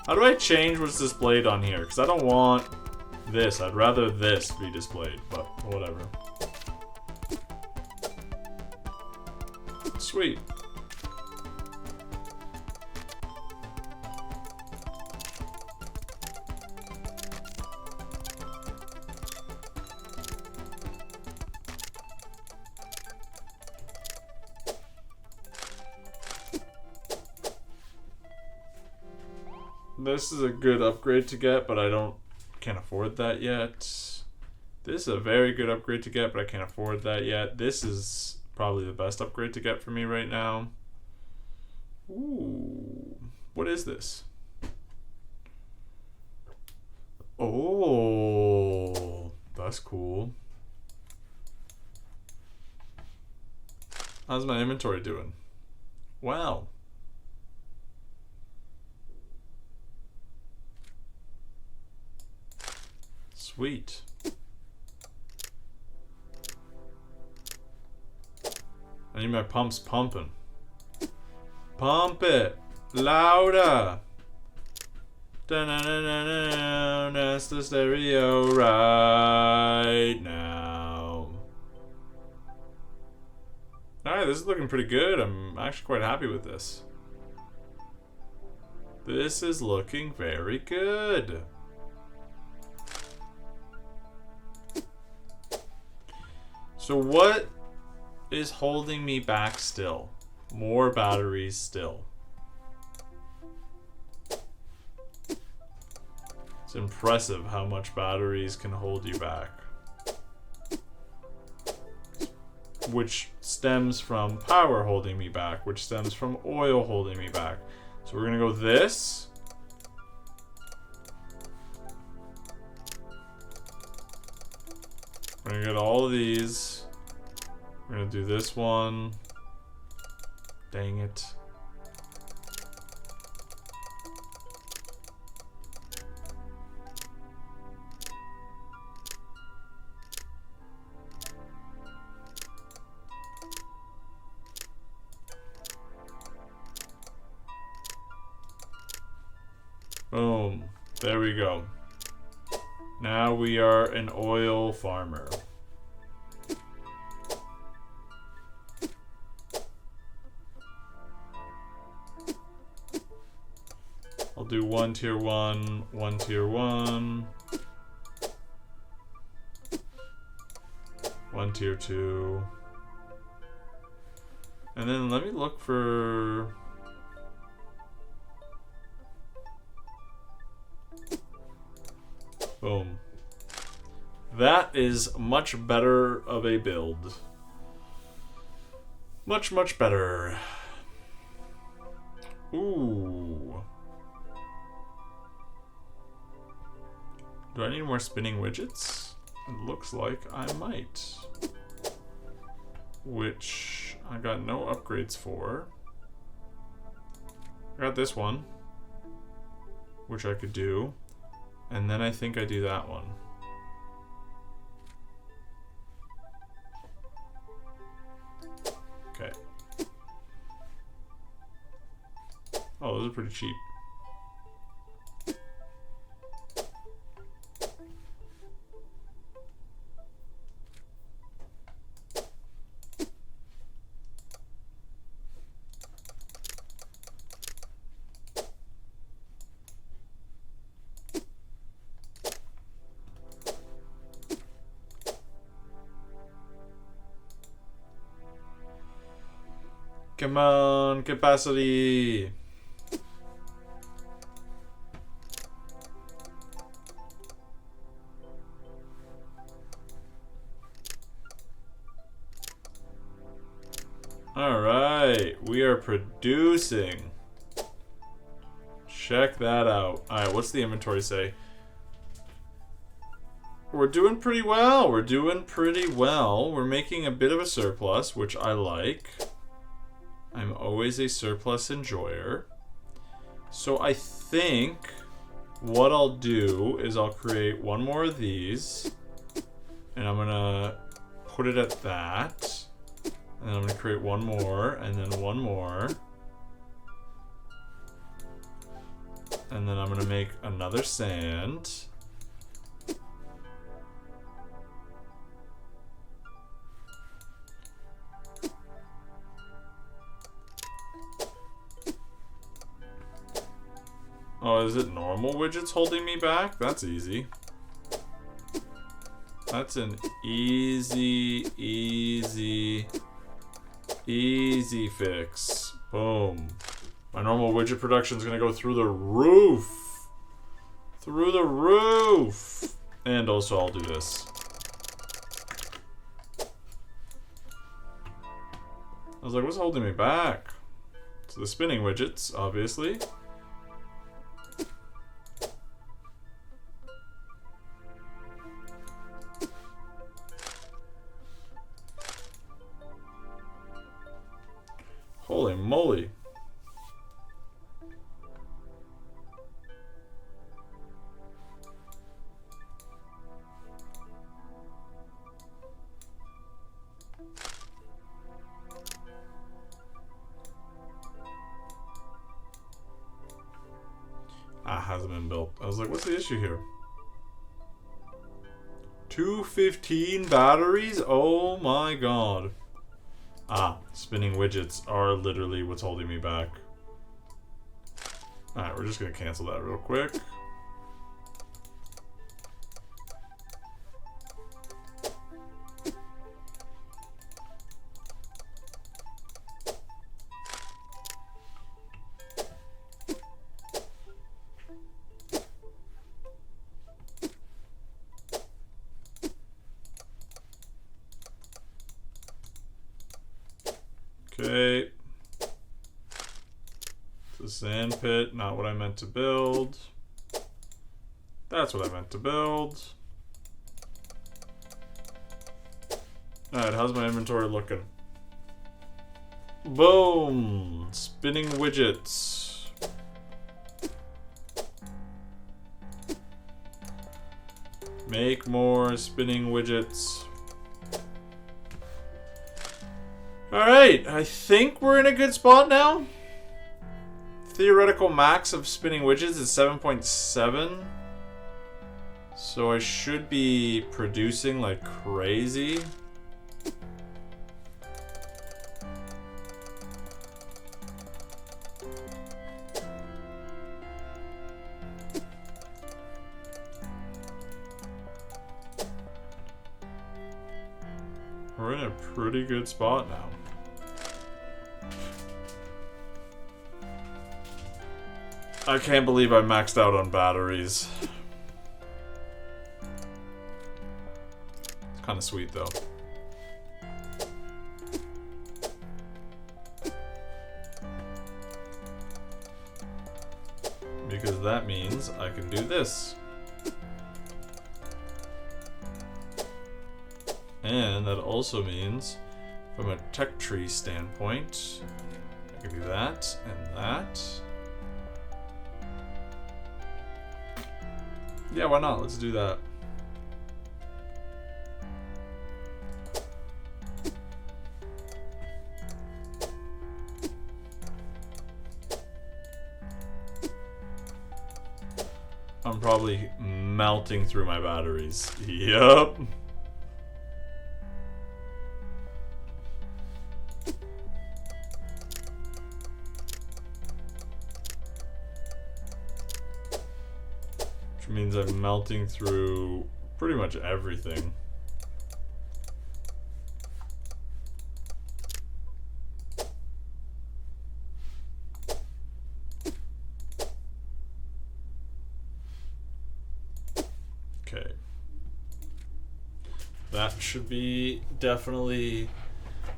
S1: How do I change what's displayed on here? Because I don't want this. I'd rather this be displayed, but whatever. Sweet. This is a good upgrade to get, but I can't afford that yet. This is a very good upgrade to get, but I can't afford that yet. This is probably the best upgrade to get for me right now. Ooh, what is this? Oh, that's cool. How's my inventory doing? Wow. Sweet. I need my pumps pumping. Pump it louder. Da-na-na-na-na, that's the stereo right now. Alright, this is looking pretty good. I'm actually quite happy with this. This is looking very good. So what is holding me back still? More batteries still. It's impressive how much batteries can hold you back. Which stems from power holding me back, which stems from oil holding me back. So we're gonna go this. We're gonna get all of these. We're gonna do this one. Dang it. Boom. There we go. Now we are an oil farmer. I'll do 1 tier 1, 1 tier 1, 1 tier 2. And then let me look for... Boom. That is much better of a build. Much, much better. Ooh. Do I need more spinning widgets? It looks like I might. Which I got no upgrades for. I got this one, which I could do. And then I think I do that one. Okay. Oh, those are pretty cheap. Come on, capacity. All right, we are producing. Check that out. All right, what's the inventory say? We're doing pretty well. We're doing pretty well. We're making a bit of a surplus, which I like. I'm always a surplus enjoyer. So I think what I'll do is I'll create one more of these. And I'm going to put it at that. And then I'm going to create one more and then one more. And then I'm going to make another sand. Oh, is it normal widgets holding me back? That's easy. That's an easy fix. Boom. My normal widget production is going to go through the roof. Through the roof. And also I'll do this. I was like, what's holding me back? So the spinning widgets, obviously. Holy moly. Ah, hasn't been built. I was like, what's the issue here? 215 batteries? Oh my god. Ah, spinning widgets are literally what's holding me back. Alright, we're just gonna cancel that real quick. Okay. The sand pit, not what I meant to build. That's what I meant to build. Alright, how's my inventory looking? Boom! Spinning widgets. Make more spinning widgets. Alright, I think we're in a good spot now. Theoretical max of spinning widgets is 7.7. So I should be producing like crazy. We're in a pretty good spot now. I can't believe I maxed out on batteries. It's kind of sweet though. Because that means I can do this. And that also means, from a tech tree standpoint, I can do that and that. Yeah, why not? Let's do that. I'm probably melting through my batteries. Yup. Which means I'm melting through pretty much everything. Okay. That should be definitely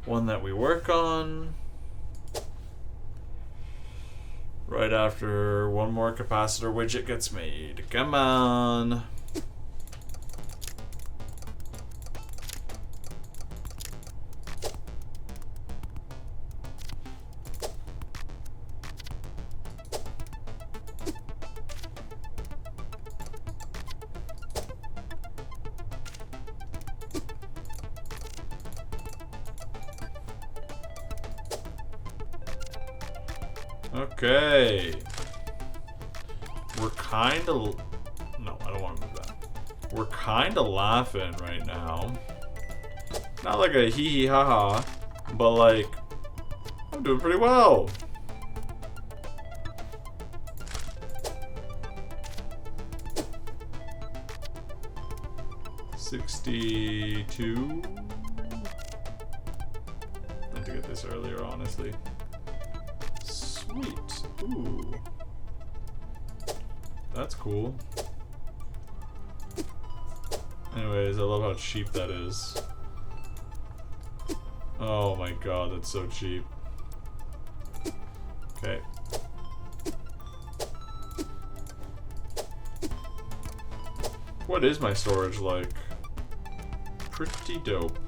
S1: one that we work on. Right after one more capacitor widget gets made. Come on. Okay. We're kind of... No, I don't want to move that. We're kind of laughing right now. Not like a hee hee ha ha, but like, I'm doing pretty well. $62. I meant to get this earlier, honestly. Sweet. Ooh. That's cool. Anyways, I love how cheap that is. Oh my god, that's so cheap. Okay. What is my storage like? Pretty dope.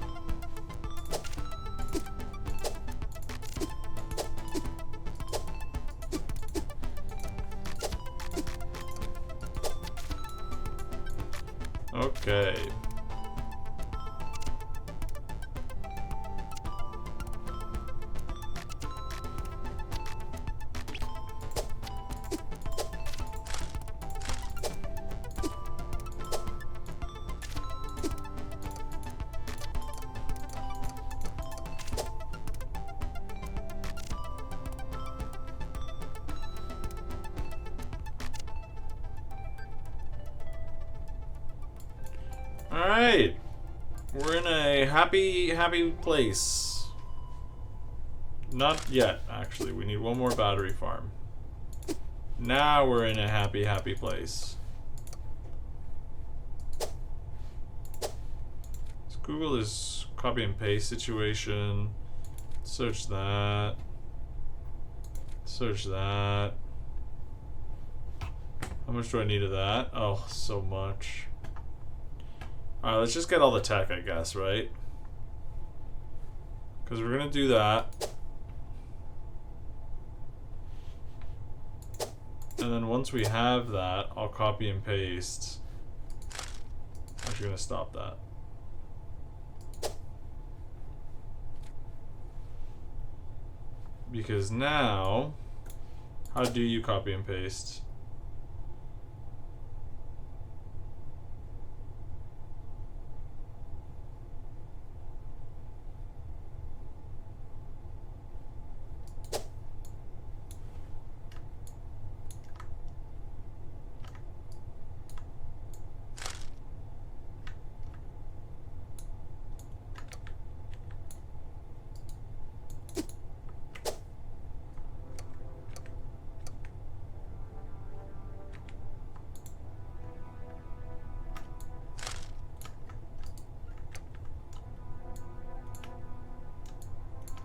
S1: Okay. Alright. We're in a happy place. Not yet, actually. We need one more battery farm. Now we're in a happy place. Let's Google this copy and paste situation. Search that. Search that. How much do I need of that? Oh, so much. Alright, let's just get all the tech, I guess, right? Because we're going to do that. And then once we have that, I'll copy and paste. I'm actually going to stop that. Because now, how do you copy and paste?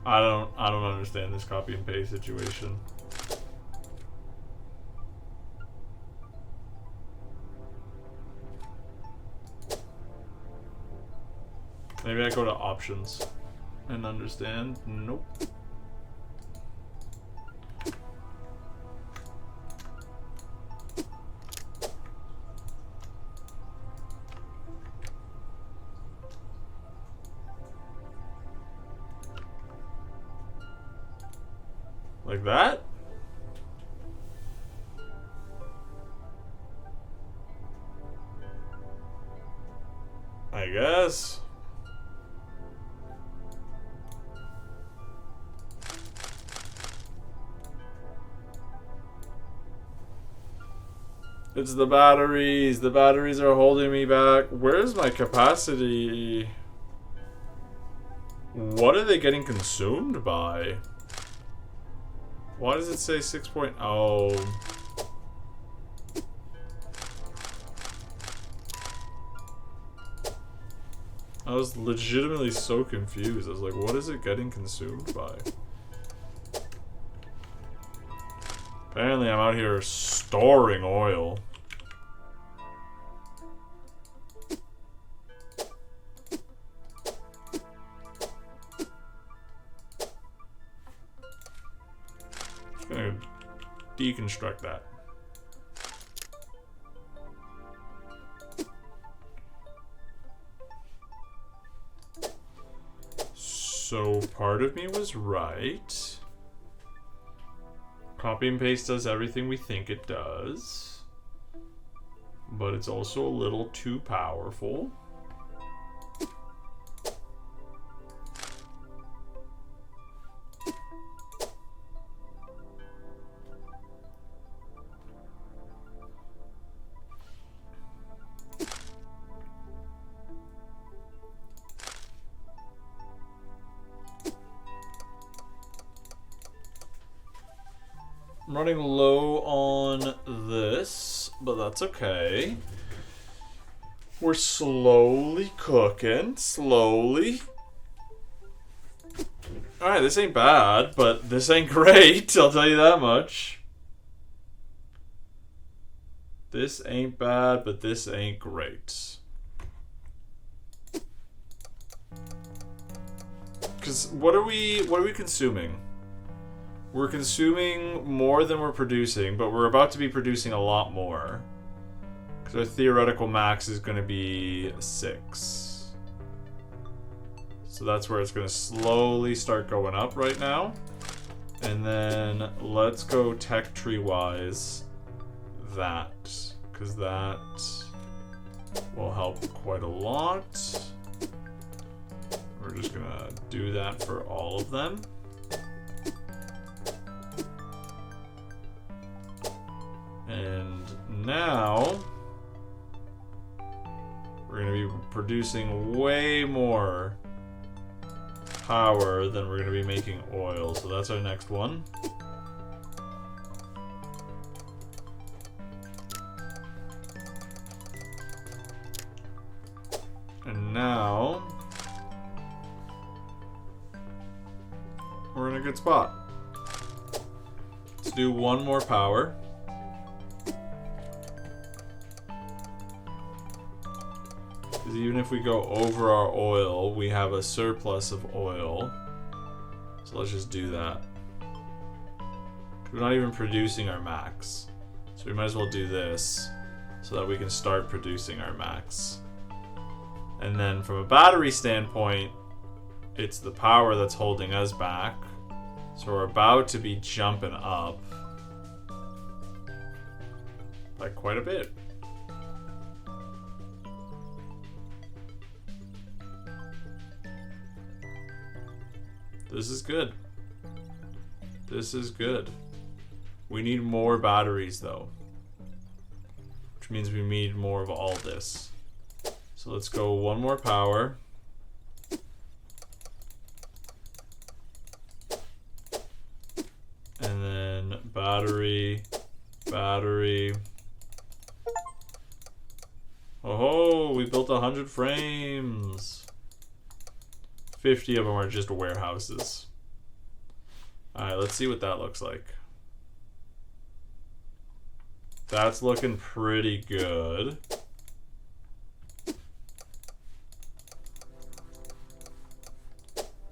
S1: I don't understand this copy and paste situation. Maybe I go to options and understand. Nope. Like that? I guess. It's the batteries. The batteries are holding me back. Where's my capacity? What are they getting consumed by? Why does it say 6.0? I was legitimately so confused. I was like, what is it getting consumed by? Apparently I'm out here storing oil. Just gonna deconstruct that. So part of me was right. Copy and paste does everything we think it does. But it's also a little too powerful. I'm running low on this, but that's okay. We're slowly cooking, slowly. Alright, this ain't bad, but this ain't great, I'll tell you that much. This ain't bad, but this ain't great. Because what are we consuming? We're consuming more than we're producing, but we're about to be producing a lot more. Because our theoretical max is going to be 6. So that's where it's going to slowly start going up right now. And then let's go tech tree wise that. Because that will help quite a lot. We're just going to do that for all of them. And now we're going to be producing way more power than we're going to be making oil. So that's our next one. And now we're in a good spot. Let's do one more power. Because even if we go over our oil, we have a surplus of oil. So let's just do that. We're not even producing our max. So we might as well do this so that we can start producing our max. And then from a battery standpoint, it's the power that's holding us back. So we're about to be jumping up by quite a bit. This is good. This is good. We need more batteries though, which means we need more of all this. So let's go one more power. And then battery, battery. Oh, we built 100 frames. 50 of them are just warehouses. Alright, let's see what that looks like. That's looking pretty good.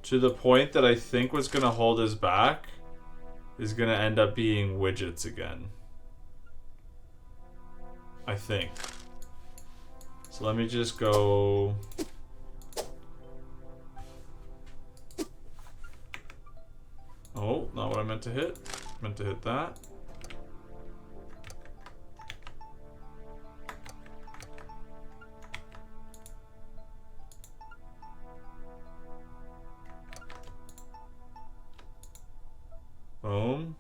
S1: To the point that I think what's going to hold us back is going to end up being widgets again. I think. So let me just go... Oh, not what I meant to hit. Meant to hit that. Boom.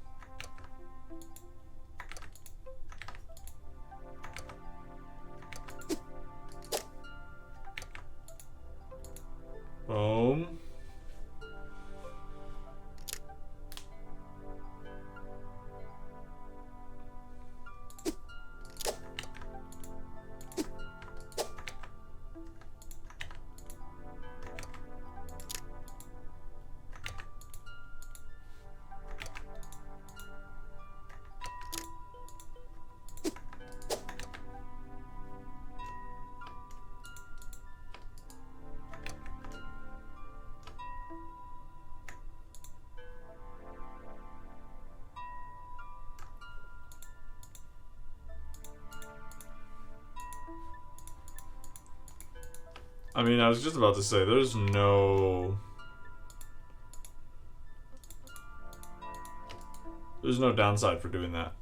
S1: Boom. I mean, I was just about to say, there's no downside for doing that.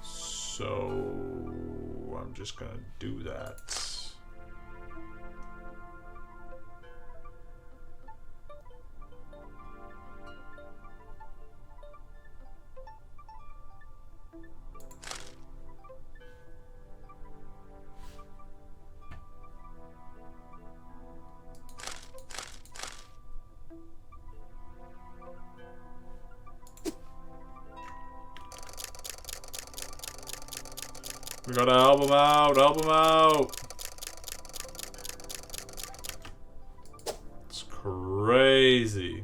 S1: So I'm just gonna do that. We gotta help him out, help him out. It's crazy.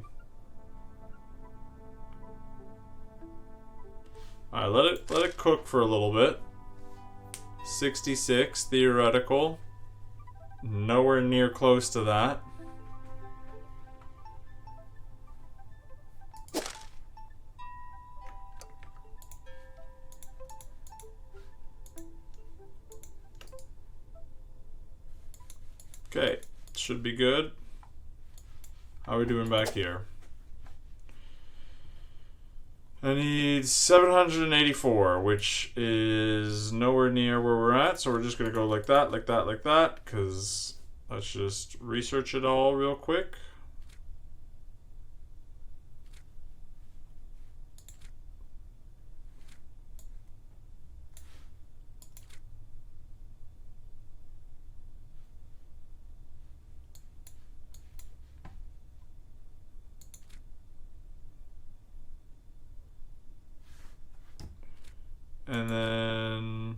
S1: Alright, let it cook for a little bit. 66 theoretical. Nowhere near close to that. Okay, should be good. How are we doing back here? I need 784, which is nowhere near where we're at, so we're just gonna go like that, like that, like that, because let's just research it all real quick. And then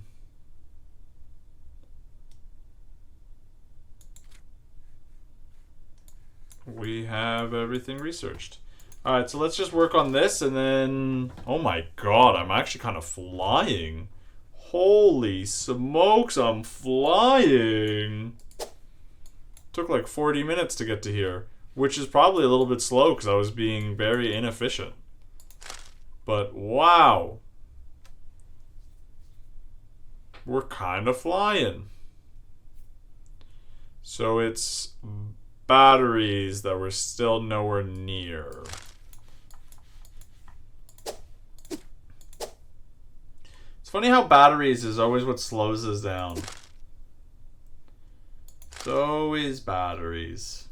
S1: we have everything researched. Alright, so let's just work on this and then... Oh my god, I'm actually kind of flying. Holy smokes, I'm flying. Took like 40 minutes to get to here, which is probably a little bit slow because I was being very inefficient. But wow. We're kind of flying. So it's batteries that we're still nowhere near. It's funny how batteries is always what slows us down. It's always batteries.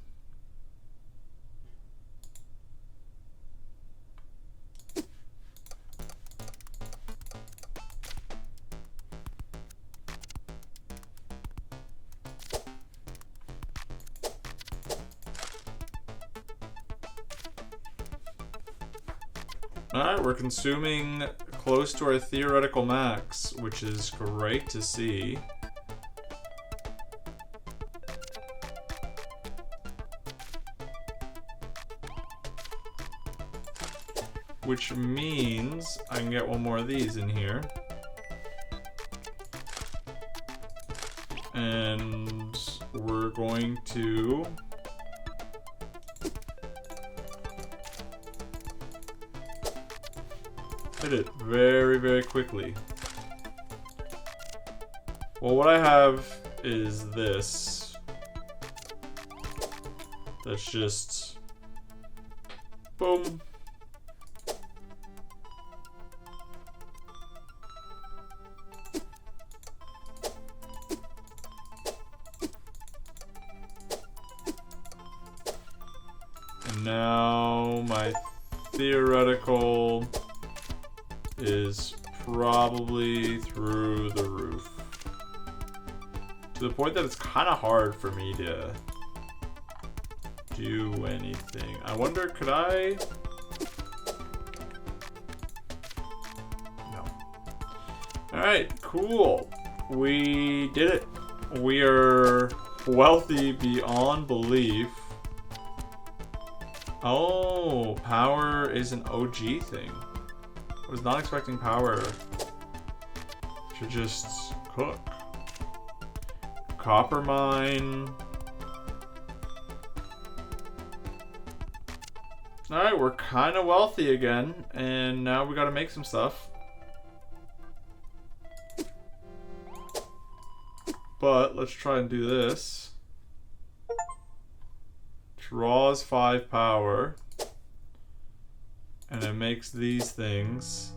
S1: Alright, we're consuming close to our theoretical max, which is great to see. which means I can get one more of these in here. And we're going to hit it very, very quickly. Well, what I have is this. That's just boom. And now my theoretical is probably through the roof. To the point that it's kind of hard for me to do anything. I wonder, could I? No. Alright, cool. We did it. We are wealthy beyond belief. Oh, power is an OG thing. I was not expecting power to just cook. Copper mine. Alright, we're kind of wealthy again, and now we gotta make some stuff. But let's try and do this. Draws 5 power. And it makes these things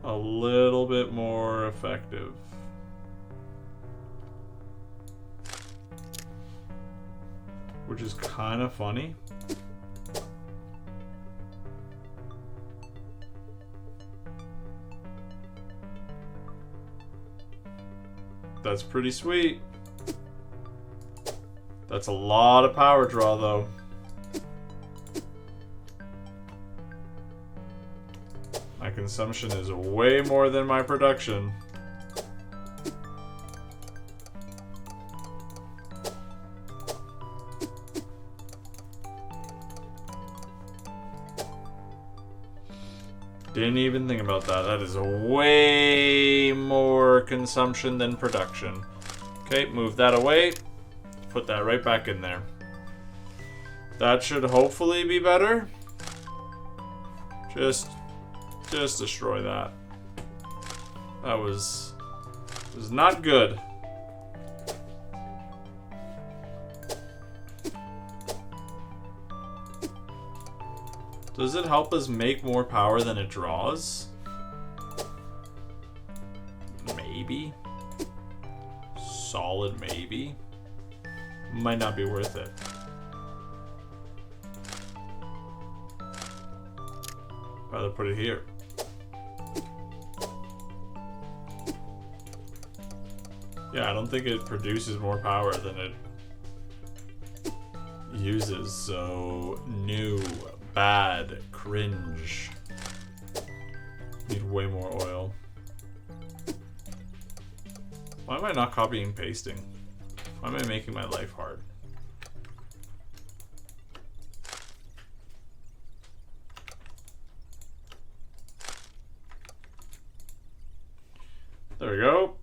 S1: a little bit more effective. Which is kind of funny. That's pretty sweet. That's a lot of power draw, though. My consumption is way more than my production. Didn't even think about that. That is way more consumption than production. Okay, move that away. Put that right back in there. That should hopefully be better. Just destroy that. That was not good. Does it help us make more power than it draws? Maybe. Solid maybe. Might not be worth it. Rather put it here. Yeah, I don't think it produces more power than it uses, so new. Bad. Cringe. Need way more oil. Why am I not copying and pasting? Why am I making my life hard? There we go.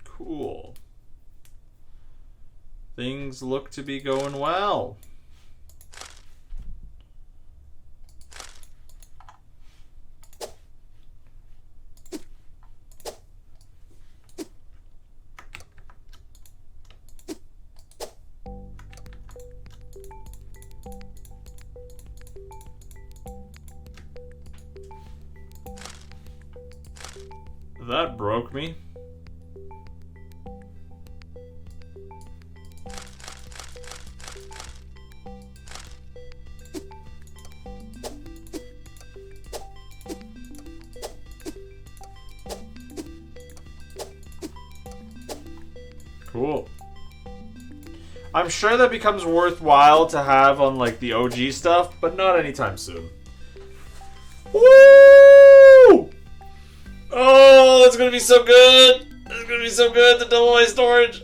S1: Cool. Things look to be going well. That broke me. Cool. I'm sure that becomes worthwhile to have on like the OG stuff, but not anytime soon. Woo! Oh, that's gonna be so good. That's gonna be so good to double my storage.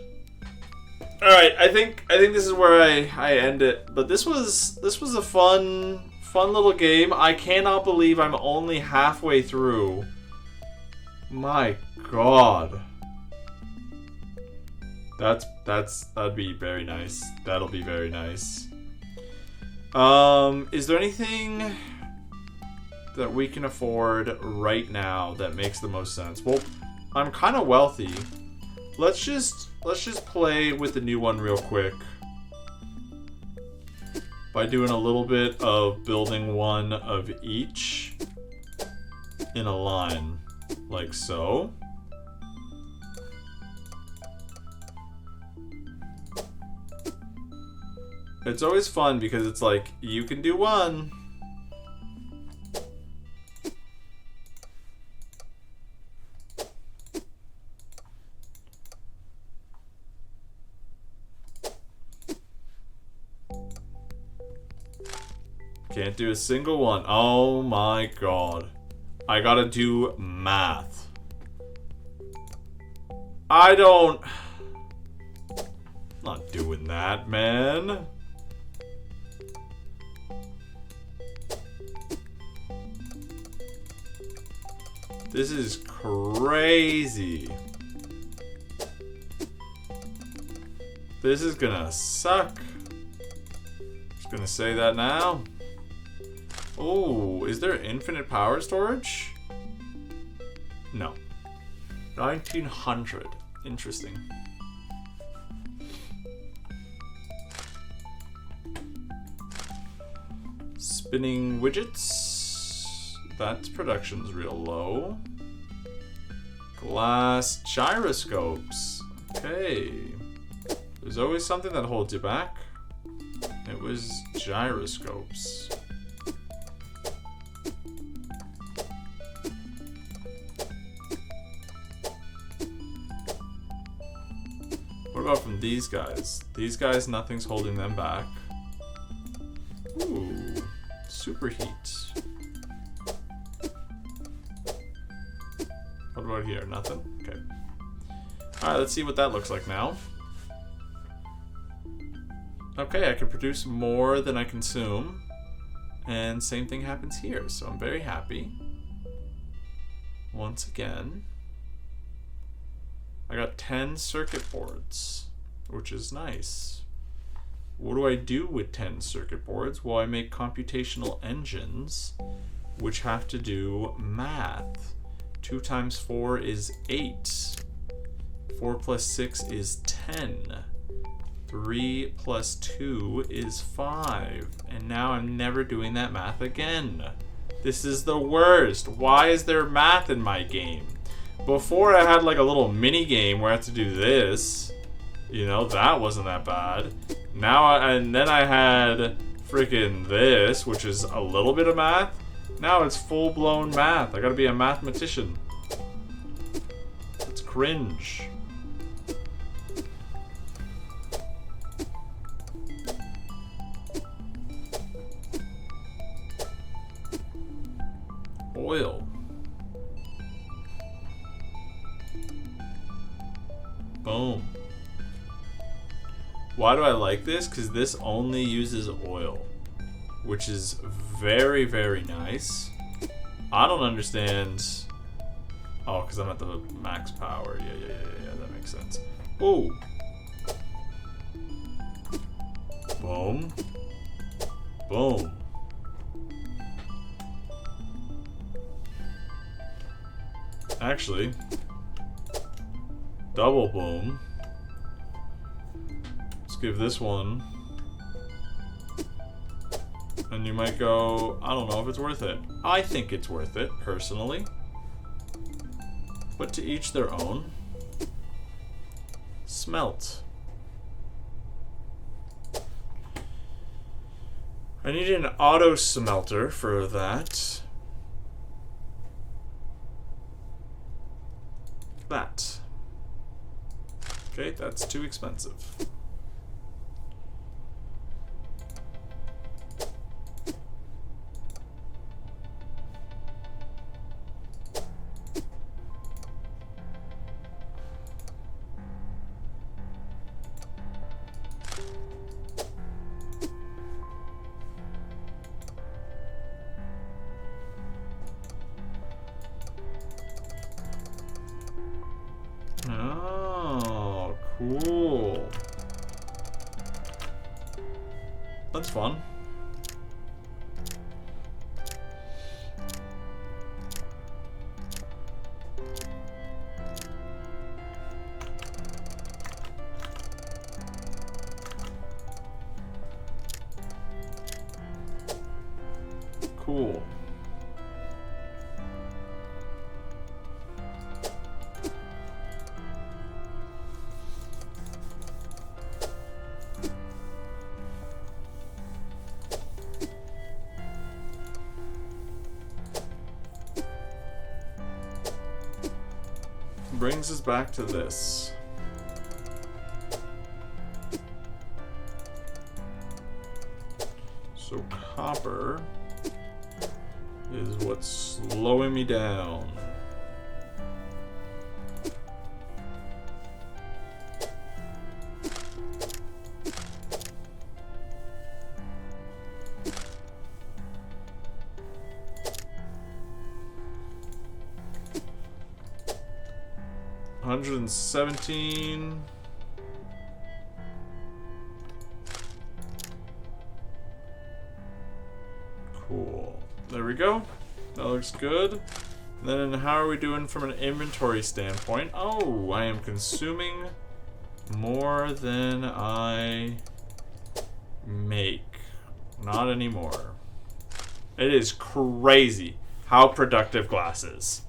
S1: All right, I think this is where I end it. But this was a fun little game. I cannot believe I'm only halfway through. My God. That'd be very nice. That'll be very nice. Is there anything that we can afford right now that makes the most sense? Well, I'm kind of wealthy. Let's just play with the new one real quick by doing a little bit of building one of each in a line, like so. It's always fun because it's like, you can do one. Can't do a single one. Oh my God. I gotta do math. Not doing that, man. This is crazy. This is gonna suck. Just gonna say that now. Oh, is there infinite power storage? No. 1900. Interesting. Spinning widgets. That production's real low. Glass gyroscopes. Okay. There's always something that holds you back. It was gyroscopes. What about from these guys? These guys, nothing's holding them back. Ooh. Superheat. What about here? Nothing? Okay. Alright, let's see what that looks like now. Okay, I can produce more than I consume. And same thing happens here, so I'm very happy. Once again. I got 10 circuit boards, which is nice. What do I do with 10 circuit boards? Well, I make computational engines, which have to do math. 2 times 4 is 8. 4 plus 6 is 10. 3 plus 2 is 5. And now I'm never doing that math again. This is the worst. Why is there math in my game? Before I had like a little mini game where I had to do this. You know, that wasn't that bad. Now, and then I had freaking this, which is a little bit of math. Now it's full-blown math. I gotta be a mathematician. It's cringe. Oil. Boom. Why do I like this? Because this only uses oil, which is very, very nice. I don't understand. Oh, because I'm at the max power. Yeah, that makes sense. Ooh. Boom. Boom. Actually, double boom. Let's give this one. And you might go, I don't know if it's worth it. I think it's worth it, personally. But to each their own. Smelt. I need an auto smelter for that. That. Okay, that's too expensive. That's fun. Cool. Brings us back to this. So copper is what's slowing me down. $117. Cool. There we go. That looks good. And then how are we doing from an inventory standpoint? Oh, I am consuming more than I make. Not anymore. It is crazy how productive glass is.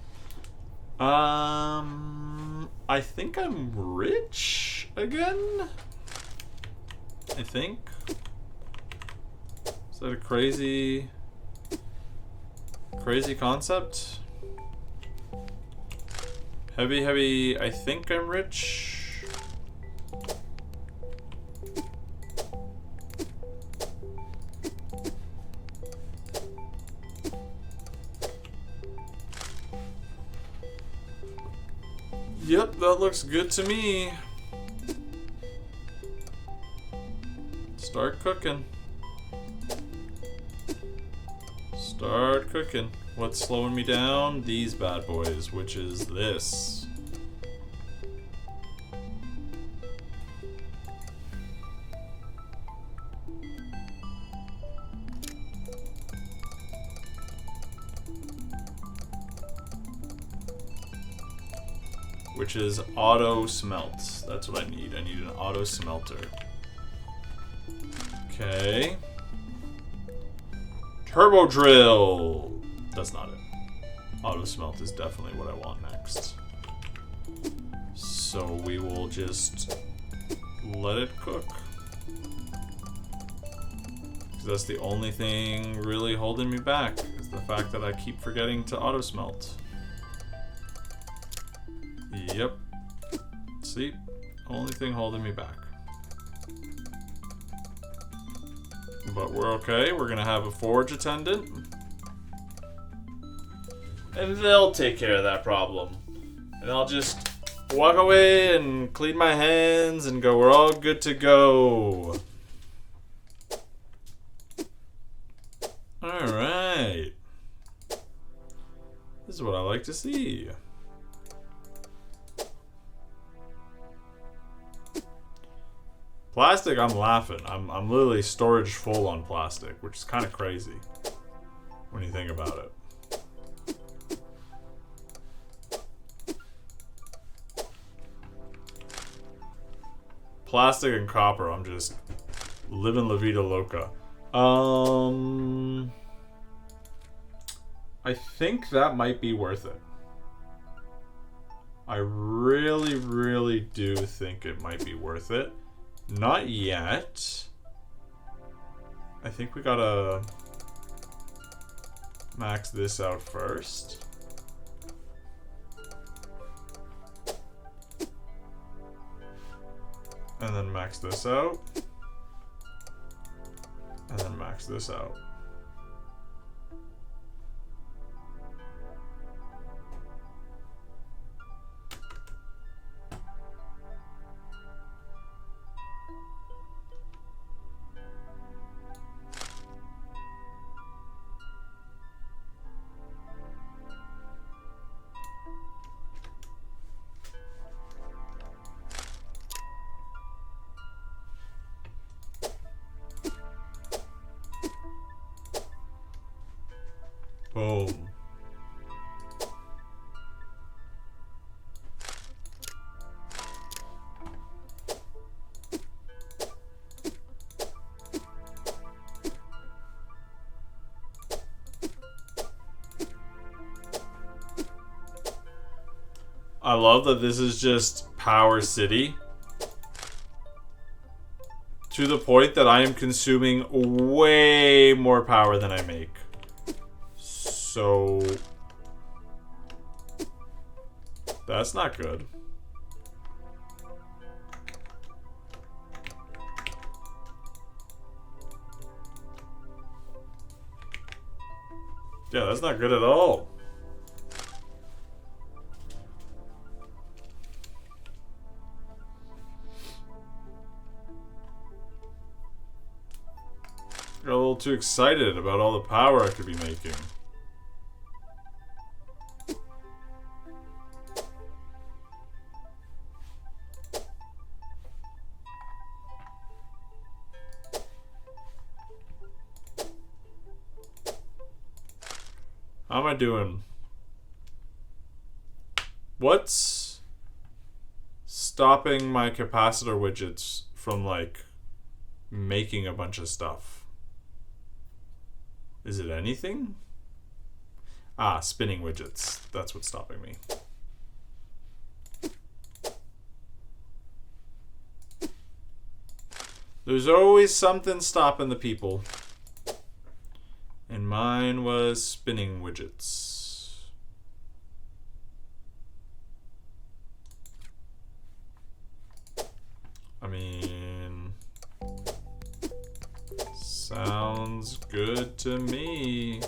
S1: I think I'm rich again? I think. Is that a crazy concept? Heavy, I think I'm rich. Yep, that looks good to me. Start cooking. Start cooking. What's slowing me down? These bad boys, which is this. Which is auto smelt. That's what I need. I need an auto smelter. Okay. Turbo drill. That's not it. Auto smelt is definitely what I want next. So we will just let it cook. 'Cause that's the only thing really holding me back, is the fact that I keep forgetting to auto smelt. Yep. See? Only thing holding me back. But we're okay. We're gonna have a forge attendant. And they'll take care of that problem. And I'll just walk away and clean my hands and go, we're all good to go. Alright. This is what I like to see. Plastic, I'm laughing. I'm literally storage full on plastic, which is kind of crazy when you think about it. Plastic and copper, I'm just living la vida loca. I think that might be worth it. I really, really do think it might be worth it. Not yet. I think we gotta max this out first. And then max this out. And then max this out. Boom. I love that this is just Power City. To the point that I am consuming way more power than I make. So... that's not good. Yeah, that's not good at all. Got a little too excited about all the power I could be making. How am I doing? What's stopping my capacitor widgets from, like, making a bunch of stuff? Is it anything? Ah, spinning widgets. That's what's stopping me. There's always something stopping the people. And mine was spinning widgets. I mean... sounds good to me.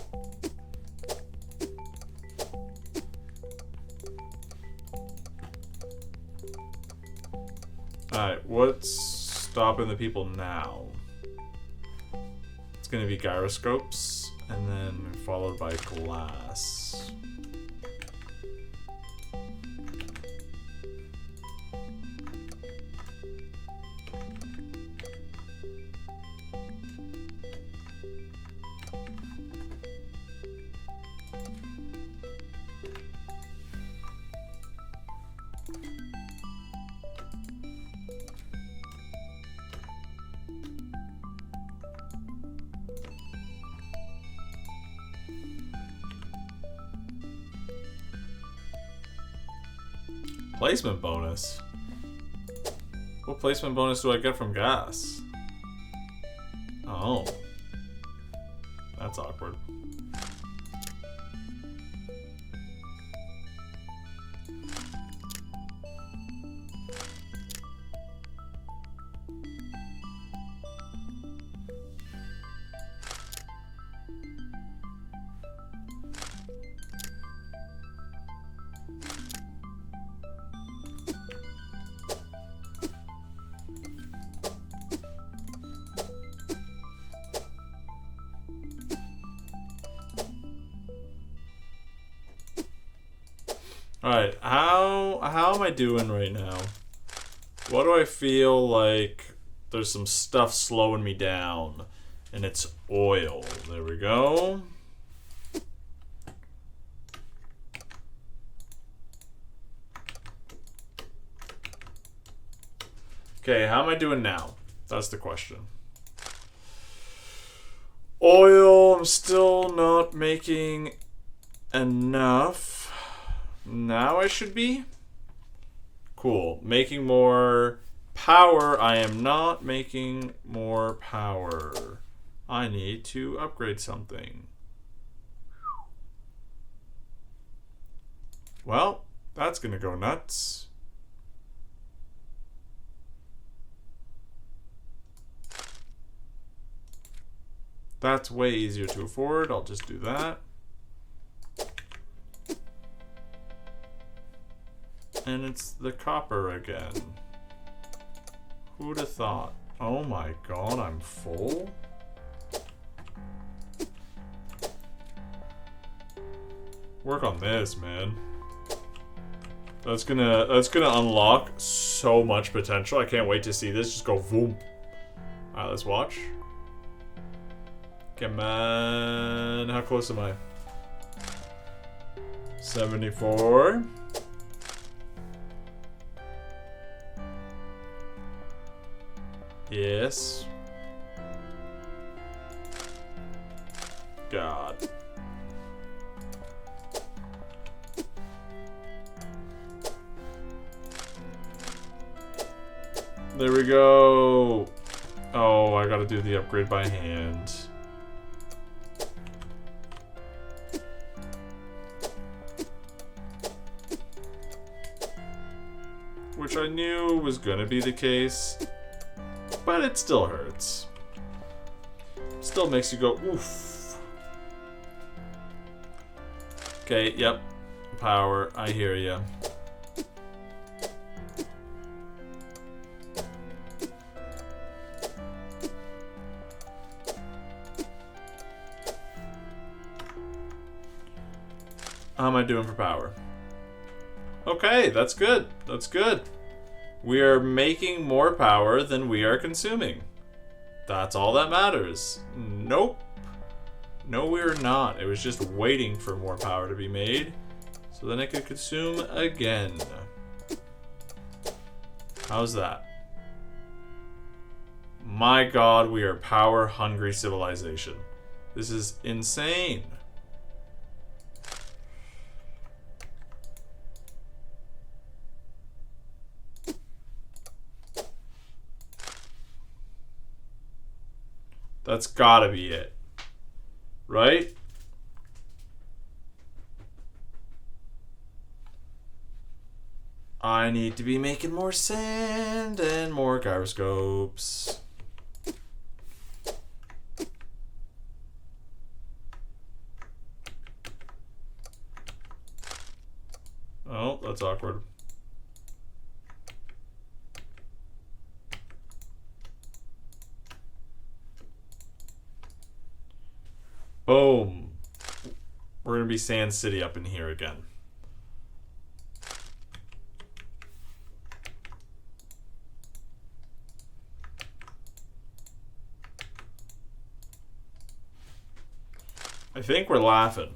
S1: Alright, what's stopping the people now? It's gonna be gyroscopes, and then followed by glass. Placement bonus? What placement bonus do I get from gas? Oh. That's awkward. Alright, how am I doing right now? What do I feel like there's some stuff slowing me down? And it's oil. There we go. Okay, how am I doing now? That's the question. Oil, I'm still not making enough. Now I should be? Cool. Making more power. I am not making more power. I need to upgrade something. Well, that's gonna go nuts. That's way easier to afford. I'll just do that. And it's the copper again. Who'd have thought? Oh my god, I'm full? Work on this, man. That's gonna unlock so much potential. I can't wait to see this just go boom. Alright, let's watch. Come on. How close am I? 74. Yes. God. There we go. Oh, I gotta do the upgrade by hand. Which I knew was gonna be the case, but it still hurts. Still makes you go, oof. Okay, yep. Power, I hear ya. How am I doing for power? Okay, that's good. That's good. We are making more power than we are consuming. That's all that matters. Nope. No, we're not. It was just waiting for more power to be made so then it could consume again. How's that? My God, we are power-hungry civilization. This is insane. That's gotta be it. Right? I need to be making more sand and more gyroscopes. Oh, that's awkward. Boom. We're going to be Sand City up in here again. I think we're laughing.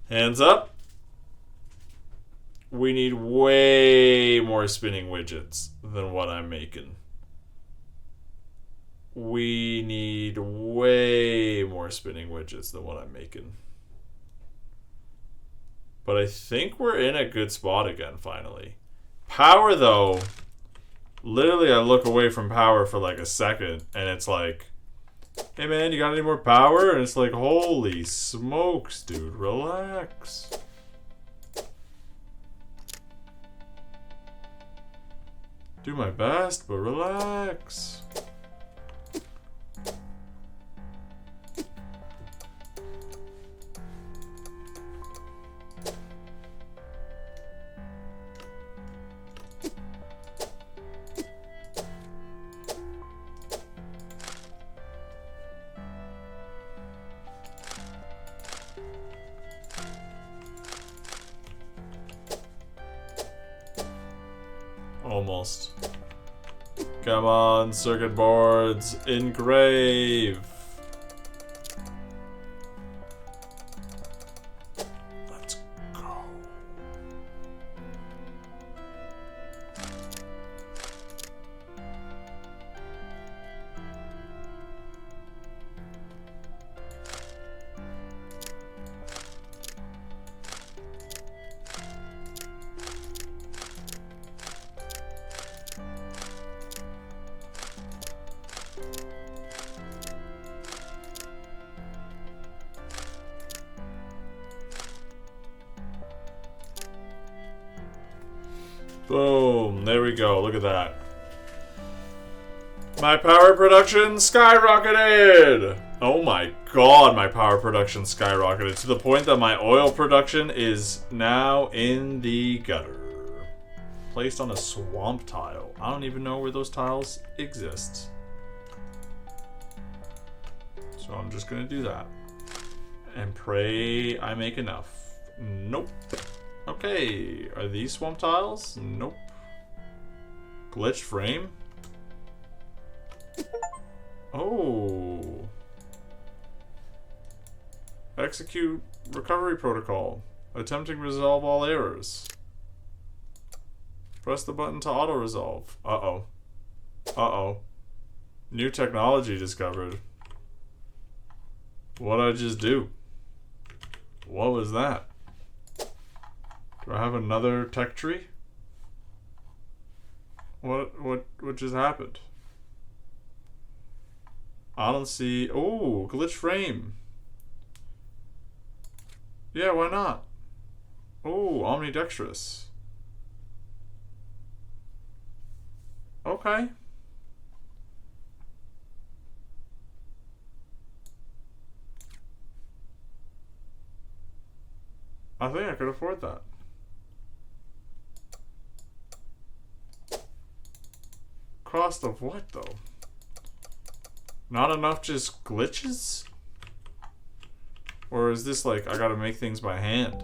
S1: Hands up. We need way more spinning widgets than what I'm making. We need way more spinning widgets than what I'm making. But I think we're in a good spot again, finally. Power, though. Literally, I look away from power for like a second, and it's like, hey man, you got any more power? And it's like, holy smokes, dude, relax. Do my best, but relax. Almost. Come on, circuit boards, engrave. Let's go. Boom, there we go, look at that. My power production skyrocketed! Oh my God, my power production skyrocketed to the point that my oil production is now in the gutter. Placed on a swamp tile. I don't even know where those tiles exist. So I'm just gonna do that. And pray I make enough. Nope. Okay, are these swamp tiles? Nope. Glitched frame? Oh. Execute recovery protocol. Attempting to resolve all errors. Press the button to auto-resolve. Uh-oh. Uh-oh. New technology discovered. What'd I just do? What was that? Do I have another tech tree? What just happened? I don't see... Oh, glitch frame. Yeah, why not? Oh, omnidextrous. Okay. I think I could afford that. Cost of what, though? Not enough just glitches? Or is this like, I gotta make things by hand?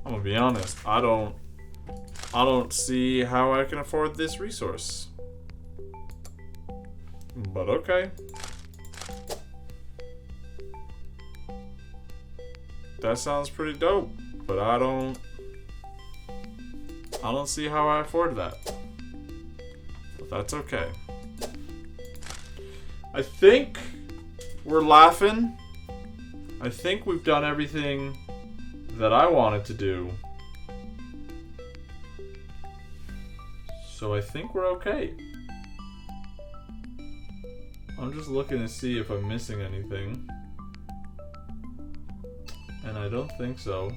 S1: I'm gonna be honest, I don't see how I can afford this resource. But okay. That sounds pretty dope, but I don't see how I afford that. But that's okay. I think we're laughing. I think we've done everything that I wanted to do. So I think we're okay. I'm just looking to see if I'm missing anything. And I don't think so.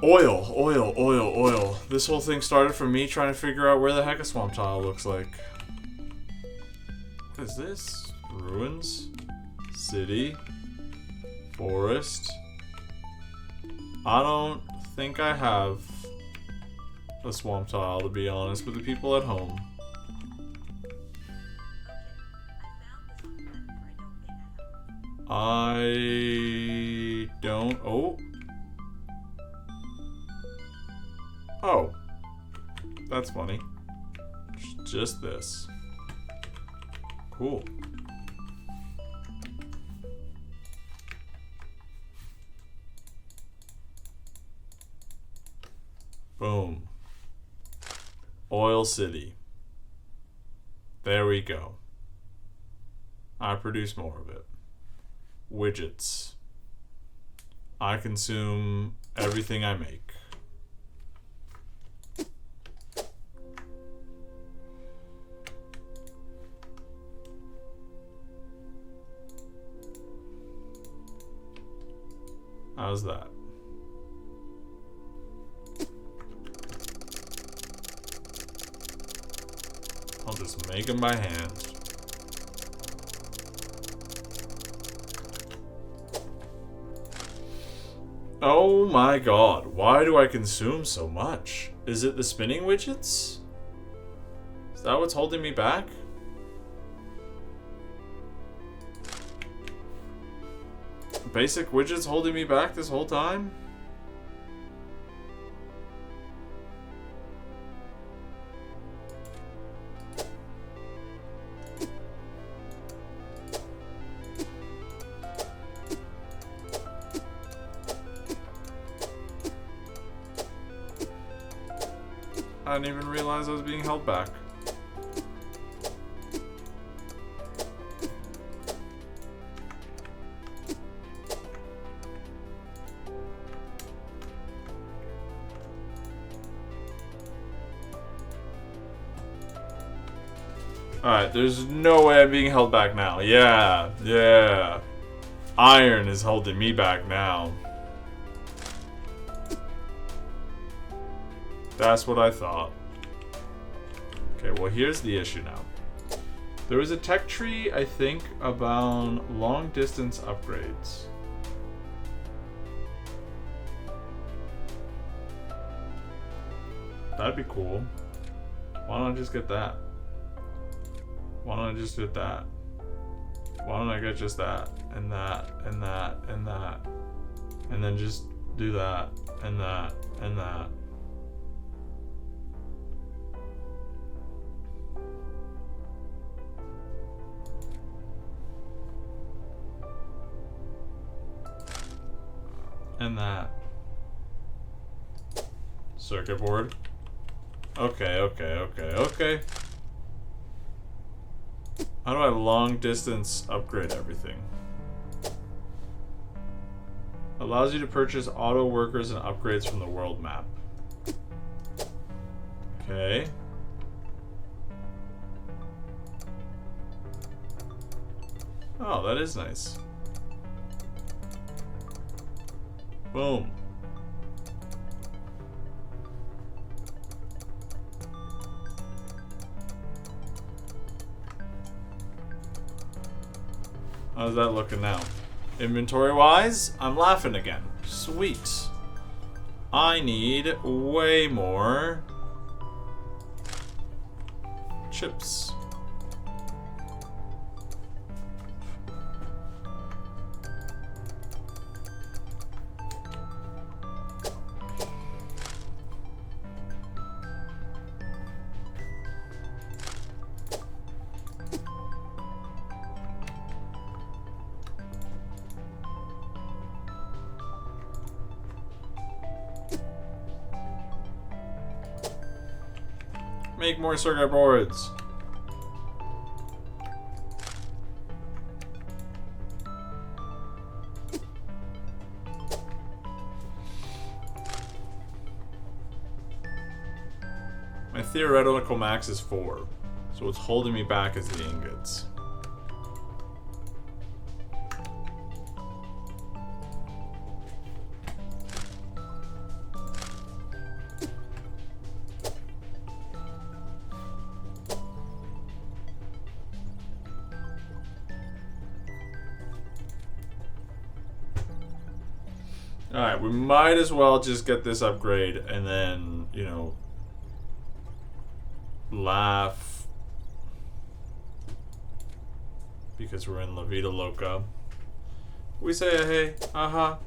S1: Oil. This whole thing started from me trying to figure out where the heck a swamp tile looks like. What is this? Ruins? City? Forest? I don't think I have a swamp tile, to be honest, with the people at home. I don't... Oh. That's funny. Just this. Cool. Boom. Oil City. There we go. I produce more of it. Widgets. I consume everything I make. How's that? I'll just make them by hand. Oh my god, why do I consume so much? Is it the spinning widgets? Is that what's holding me back? Basic widgets holding me back this whole time? I didn't even realize I was being held back. Alright, there's no way I'm being held back now. Yeah. Iron is holding me back now. That's what I thought. Okay, well here's the issue now. There was a tech tree, I think, about long distance upgrades. That'd be cool. Why don't I just get that? Why don't I just get that? Why don't I get just that, and that, and that, and that, and then just do that, and that, and that. find that? Circuit board. Okay. How do I long distance upgrade everything? Allows you to purchase auto workers and upgrades from the world map. Okay. Oh, that is nice. Boom. How's that looking now? Inventory wise, I'm laughing again. Sweet. I need way more chips. Make more circuit boards. My theoretical max is 4, so what's holding me back is the ingots. Alright, we might as well just get this upgrade and then, you know, laugh because we're in La Vida Loca. We say a hey, aha.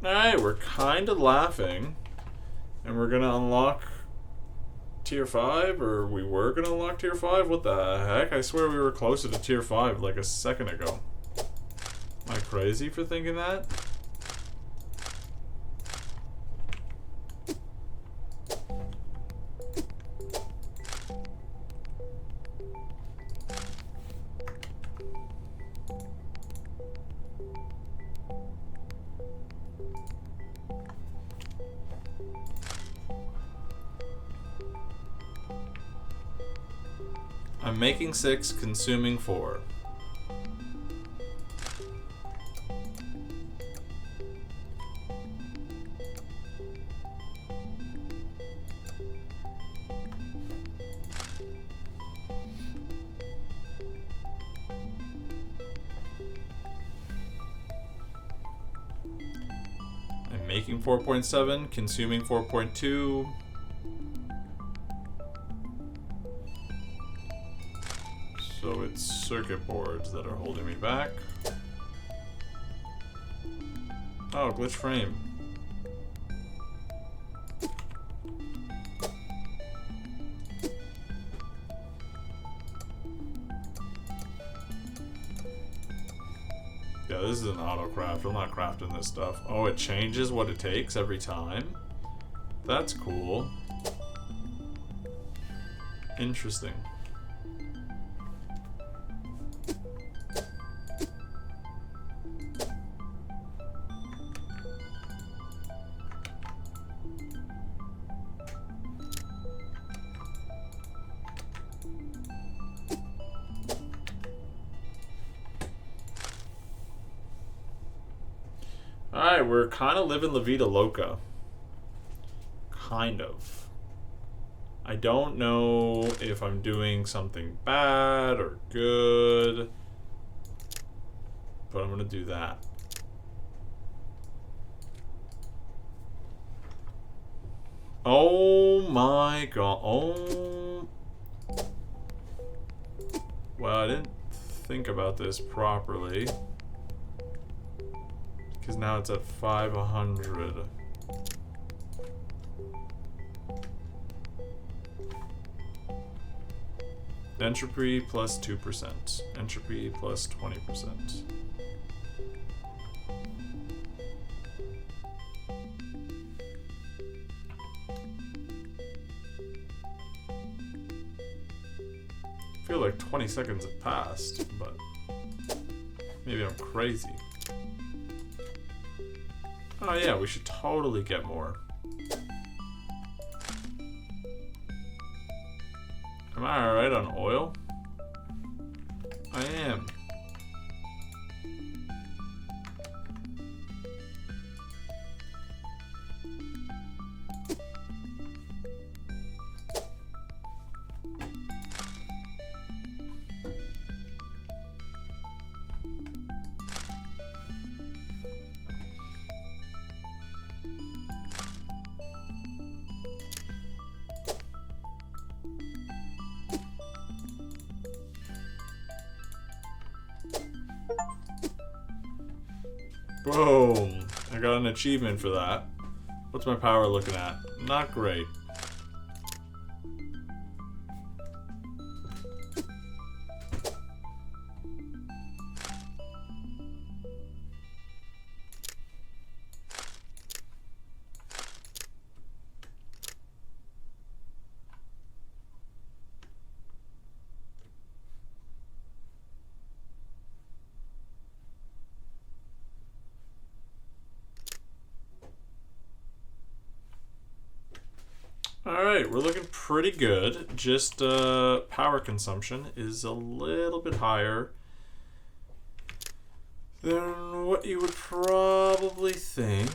S1: Alright, we're kind of laughing. And we're gonna unlock tier 5, or we were gonna unlock tier 5? What the heck? I swear we were closer to tier 5 like a second ago. Am I crazy for thinking that? I'm making 6, consuming 4. I'm making 4.7, consuming 4.2. So it's circuit boards that are holding me back. Oh, glitch frame. Yeah, this is an auto craft. I'm not crafting this stuff. Oh, it changes what it takes every time? That's cool. Interesting. Alright, we're kind of living La Vida Loca. Kind of. I don't know if I'm doing something bad or good, but I'm going to do that. Oh my god. Oh. Well, I didn't think about this properly. Because now it's at 500. Entropy plus 2%. Entropy plus 20%. I feel like 20 seconds have passed, but maybe I'm crazy. Oh yeah, we should totally get more. Am I alright on oil? I am. Boom! I got an achievement for that. What's my power looking at? Not great. Alright, we're looking pretty good. Just power consumption is a little bit higher than what you would probably think.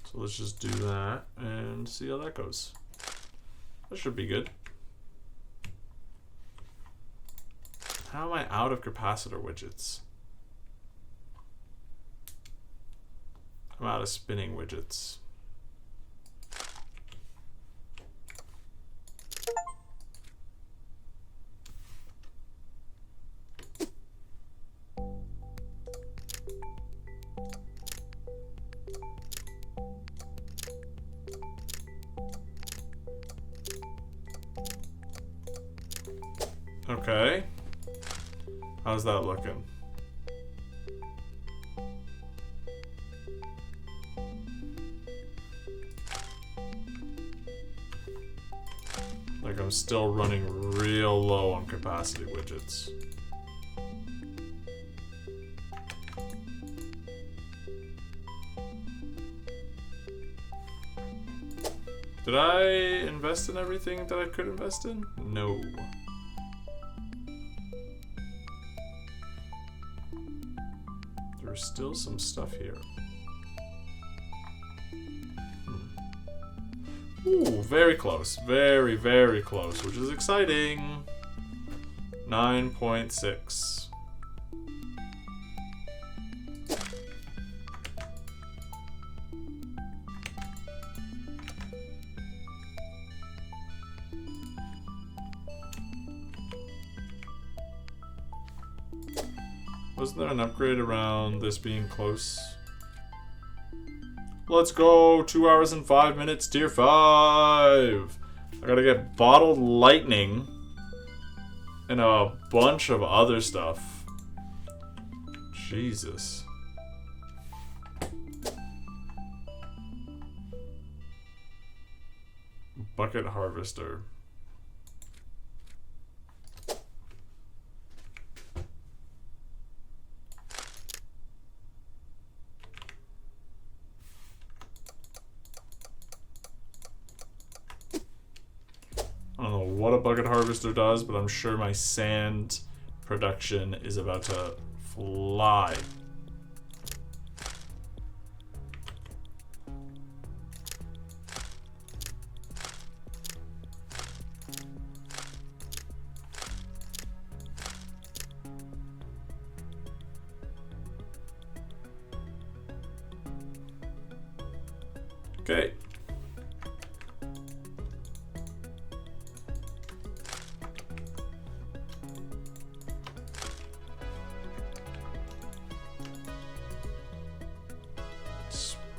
S1: So let's just do that and see how that goes. That should be good. How am I out of capacitor widgets? I'm out of spinning widgets. Okay. How's that looking? Like I'm still running real low on capacity widgets. Did I invest in everything that I could invest in? No. There's still some stuff here. Ooh, very close. Very, very close, which is exciting. 9.6. Wasn't there an upgrade around this being close? Let's go! 2 hours and 5 minutes, tier 5! I gotta get bottled lightning and a bunch of other stuff. Jesus. Bucket harvester. I don't know what a bucket harvester does, but I'm sure my sand production is about to fly. Okay.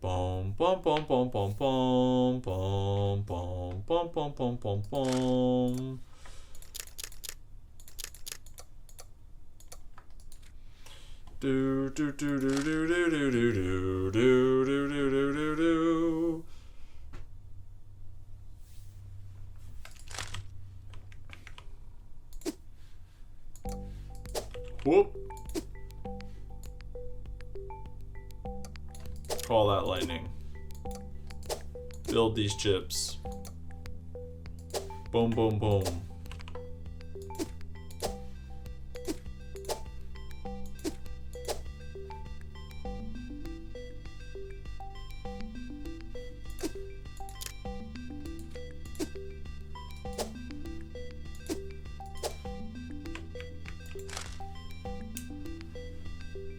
S1: Boom, boom, boom, boom, boom, boom, boom, boom, boom, boom, boom, boom, boom. Do do do do do do do do do do do do do do do. Whoop. Call that lightning. Build these chips. Boom, boom, boom.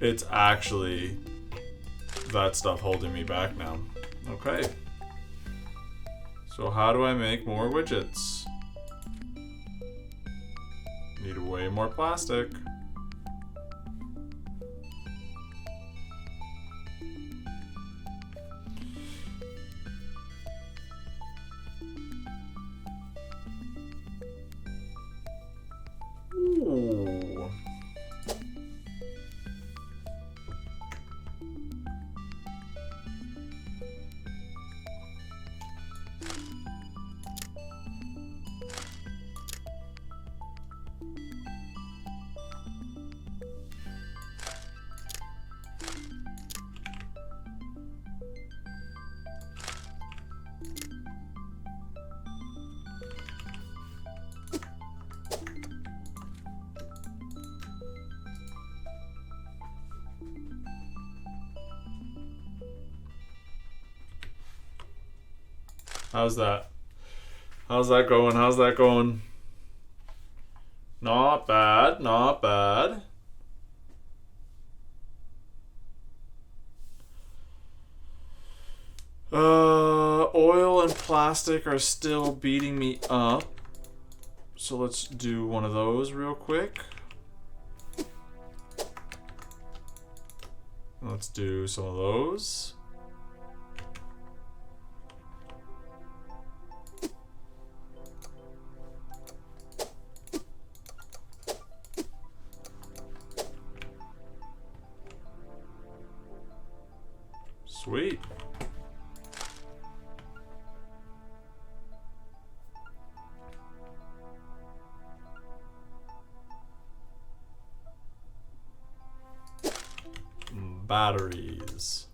S1: It's actually that stuff holding me back now. Okay. So how do I make more widgets? Need way more plastic. Ooh. How's that? How's that going? How's that going? Not bad, not bad. Oil and plastic are still beating me up. So let's do one of those real quick. Let's do some of those. Sweet. Batteries.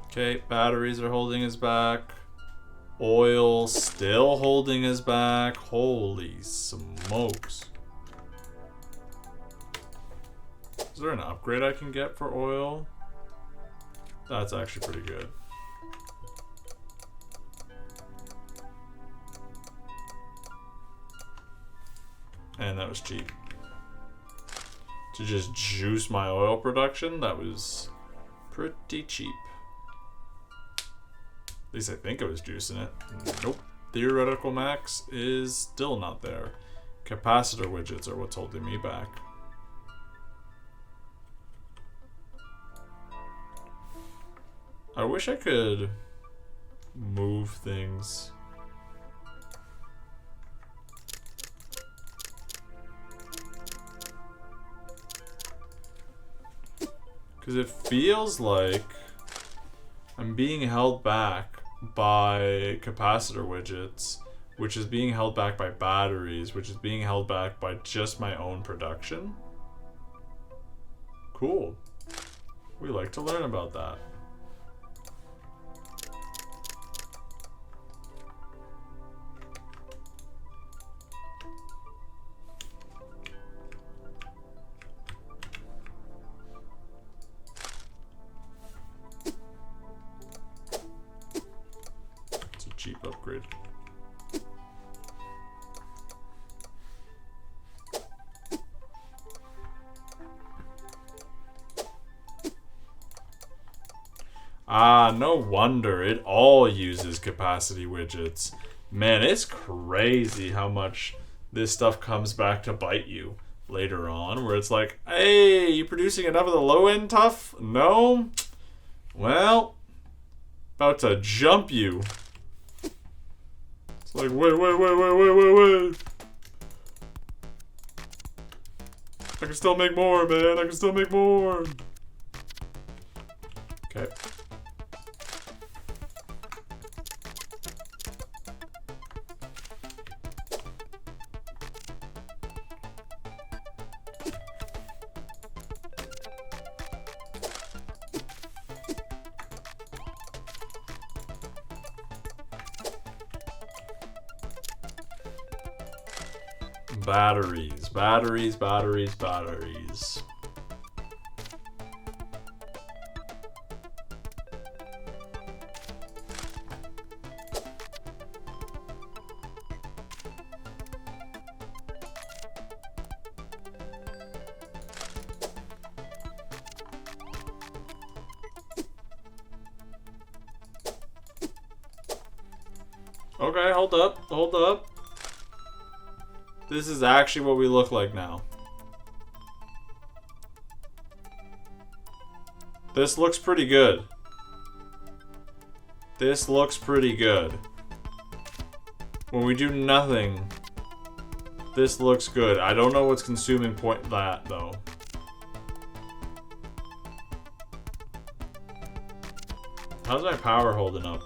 S1: Okay, batteries are holding us back. Oil still holding us back. Holy smokes. Is there an upgrade I can get for oil? That's actually pretty good. And that was cheap. To just juice my oil production, that was pretty cheap. At least I think I was juicing it. Nope. Theoretical max is still not there. Capacitor widgets are what's holding me back. I wish I could move things. Because it feels like I'm being held back by capacitor widgets, which is being held back by batteries, which is being held back by just my own production. Cool. We like to learn about that. Cheap upgrade. Ah, no wonder. It all uses capacity widgets. Man, it's crazy how much this stuff comes back to bite you later on, where it's like, hey, you producing enough of the low-end tough? No? Well, about to jump you. It's like, wait. I can still make more, man. I can still make more. Okay. Batteries. Okay, hold up. This is actually what we look like now. This looks pretty good. When we do nothing, this looks good. I don't know what's consuming that though. How's my power holding up?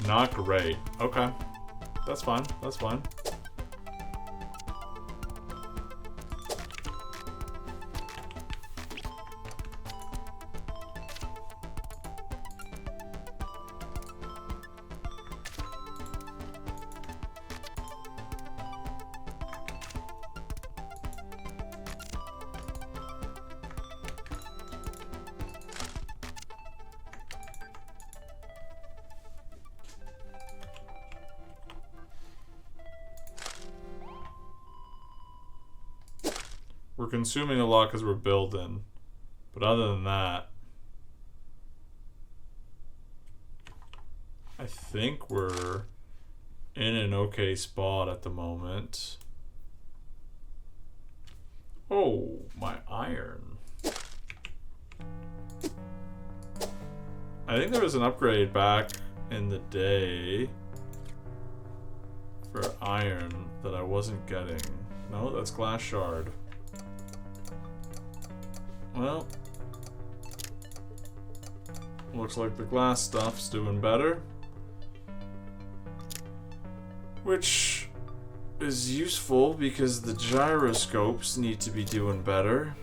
S1: Not great. Okay. That's fine. We're consuming a lot because we're building. But other than that, I think we're in an okay spot at the moment. Oh, my iron. I think there was an upgrade back in the day for iron that I wasn't getting. No, that's glass shard. Well, looks like the glass stuff's doing better. Which is useful because the gyroscopes need to be doing better.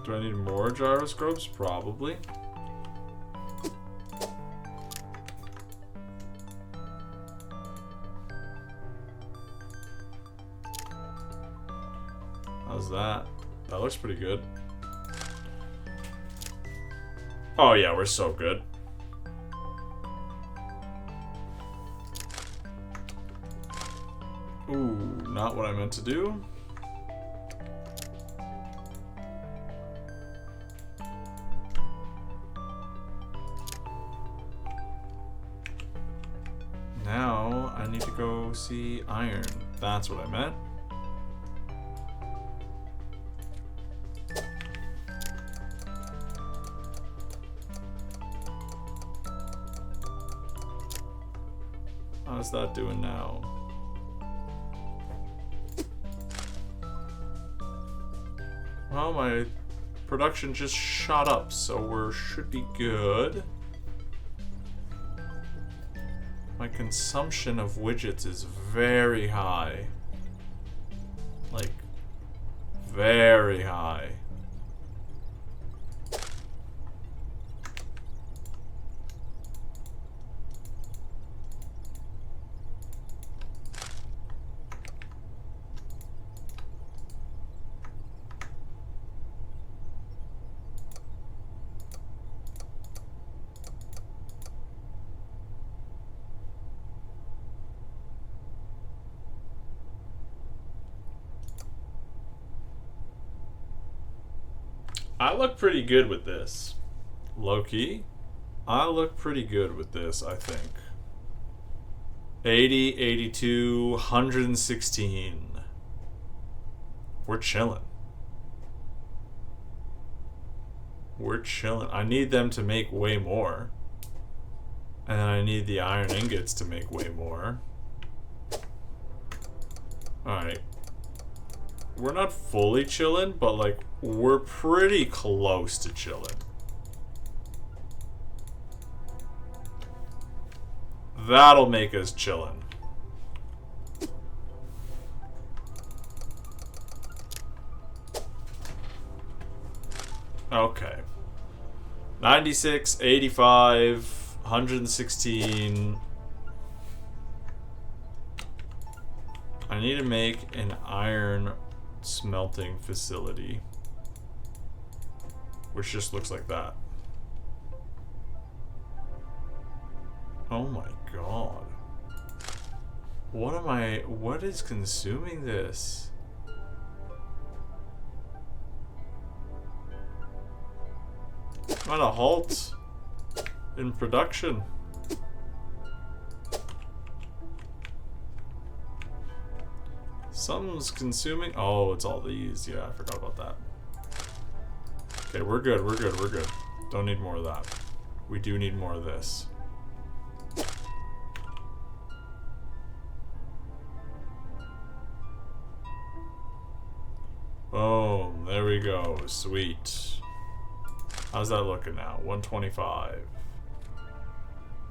S1: Do I need more gyroscopes? Probably. How's that? That looks pretty good. Oh yeah, we're so good. Ooh, not what I meant to do. Now I need to go see iron. That's what I meant. How's that doing now? Well, my production just shot up, so should be good. My consumption of widgets is very high. Like, very high. I look pretty good with this. Low-key, I look pretty good with this, I think. 80, 82, 116. We're chilling. We're chilling. I need them to make way more. And then I need the iron ingots to make way more. Alright. We're not fully chilling, but like, we're pretty close to chilling. That'll make us chillin'. Okay. 96, 85, 116. I need to make an iron smelting facility. Which just looks like that. Oh my god. What is consuming this? Not a halt in production. Something's consuming. Oh, it's all these. Yeah, I forgot about that. Okay, we're good, we're good, we're good. Don't need more of that. We do need more of this. Boom, there we go. Sweet. How's that looking now? 125.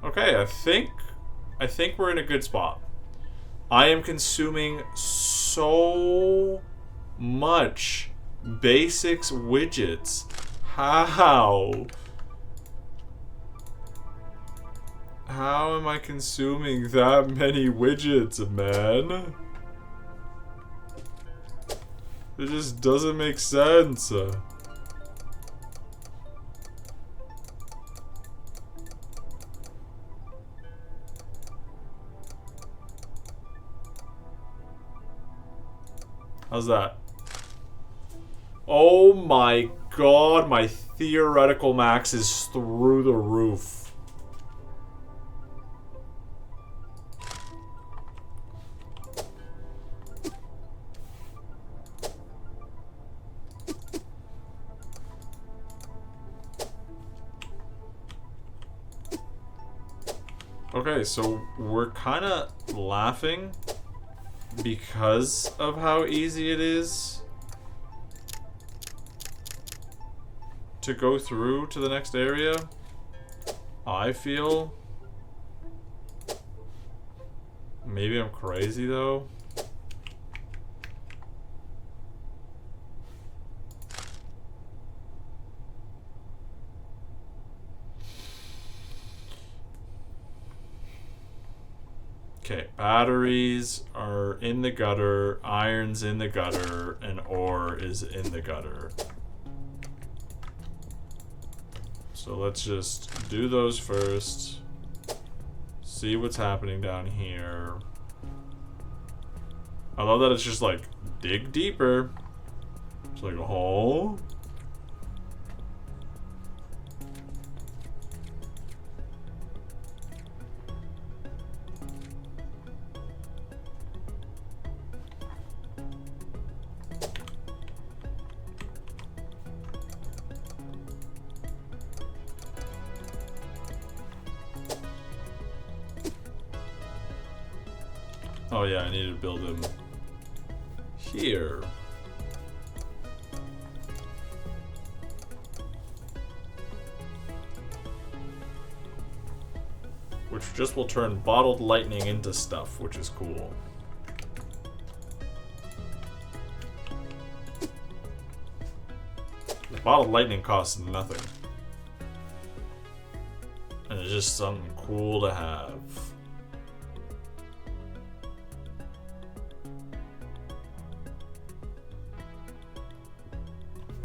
S1: Okay, I think we're in a good spot. I am consuming so much basics widgets. How? How am I consuming that many widgets, man? It just doesn't make sense. How's that? Oh my god, my theoretical max is through the roof. Okay, so we're kind of laughing because of how easy it is to go through to the next area. I feel. Maybe I'm crazy though. Okay, batteries are in the gutter, iron's in the gutter, and ore is in the gutter. So let's just do those first. See what's happening down here. I love that it's just like, dig deeper. It's like, oh. Oh yeah, I need to build him here. Which just will turn bottled lightning into stuff, which is cool. The bottled lightning costs nothing. And it's just something cool to have.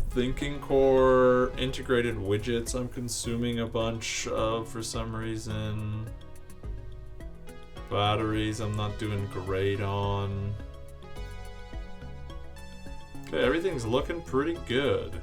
S1: Thinking core, integrated widgets I'm consuming a bunch of for some reason. Batteries I'm not doing great on. Okay, everything's looking pretty good.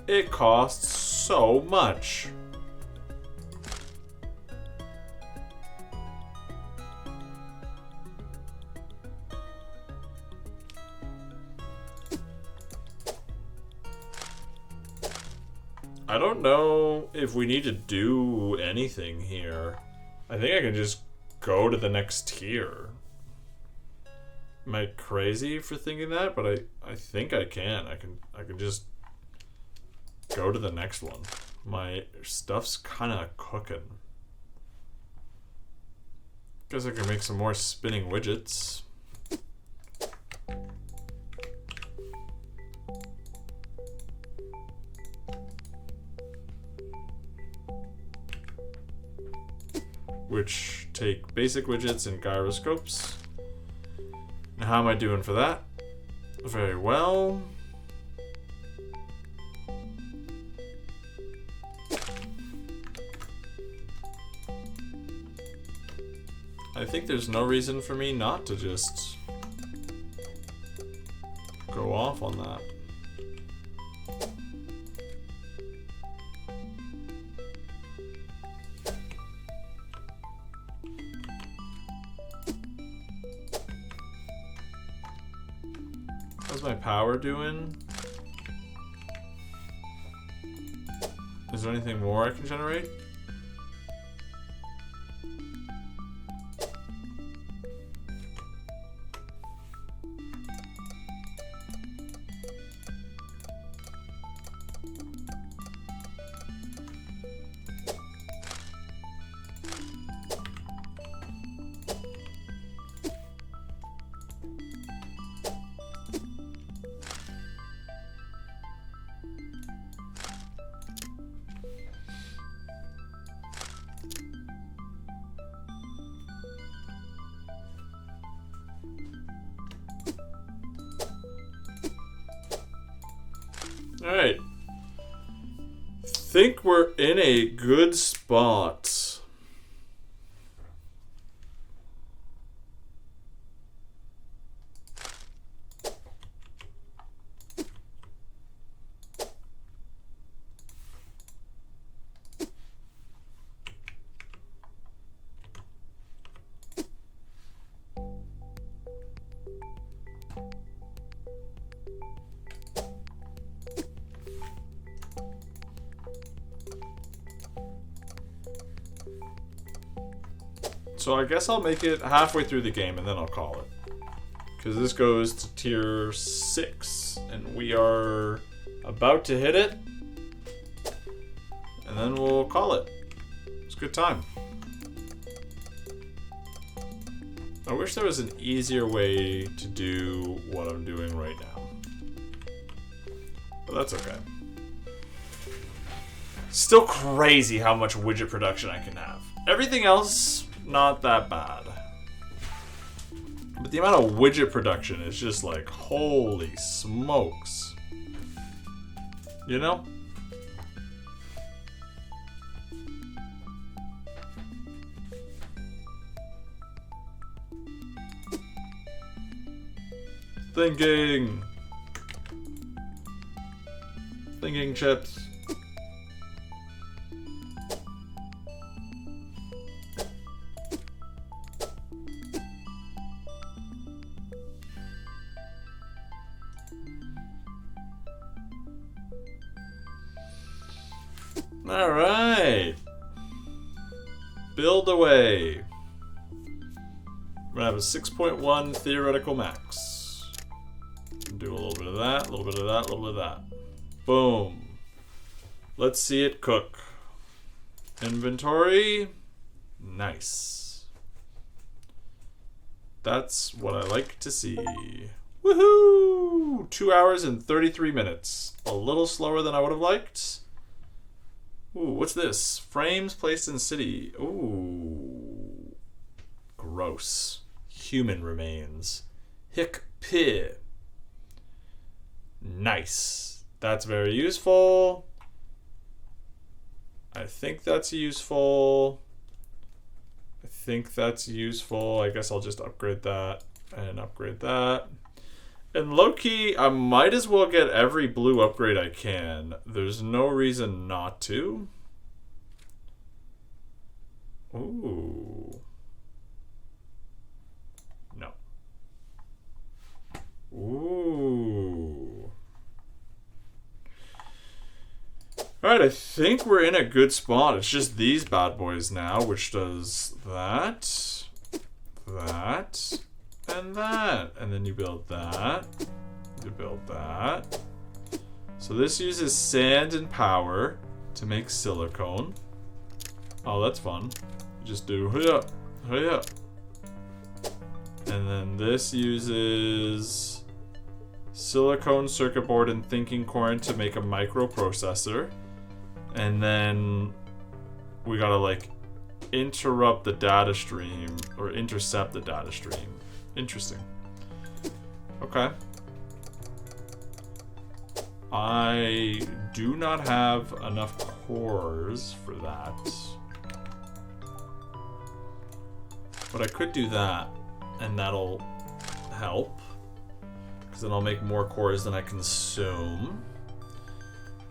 S1: It costs so much. I don't know if we need to do anything here. I think I can just go to the next tier. Am I crazy for thinking that? But I think I can. I can just go to the next one. My stuff's kind of cooking. Guess I can make some more spinning widgets. Which take basic widgets and gyroscopes. Now, how am I doing for that? Very well. I think there's no reason for me not to just go off on that. How's my power doing? Is there anything more I can generate? Alright. Think we're in a good spot. So I guess I'll make it halfway through the game and then I'll call it. Because this goes to tier 6 and we are about to hit it. And then we'll call it. It's a good time. I wish there was an easier way to do what I'm doing right now. But that's okay. Still crazy how much widget production I can have. Everything else, not that bad. But the amount of widget production is just like, holy smokes. You know? Thinking. Thinking chips. All right. Build away. We're gonna have a 6.1 theoretical max. Do a little bit of that, a little bit of that, a little bit of that. Boom. Let's see it cook. Inventory. Nice. That's what I like to see. Woohoo! 2 hours and 33 minutes. A little slower than I would have liked. Ooh, what's this? Frames placed in city. Ooh. Gross. Human remains. Hick pi. Nice. That's very useful. I think that's useful. I guess I'll just upgrade that and upgrade that. And low-key, I might as well get every blue upgrade I can. There's no reason not to. Ooh. No. Ooh. Alright, I think we're in a good spot. It's just these bad boys now, which does that, that, and that. And then you build that. You build that. So this uses sand and power to make silicone. Oh, that's fun. You just do hurry up. And then this uses silicone circuit board and thinking core to make a microprocessor. And then we gotta like interrupt the data stream or intercept the data stream. Interesting. Okay. I do not have enough cores for that. But I could do that, and that'll help. Because then I'll make more cores than I consume.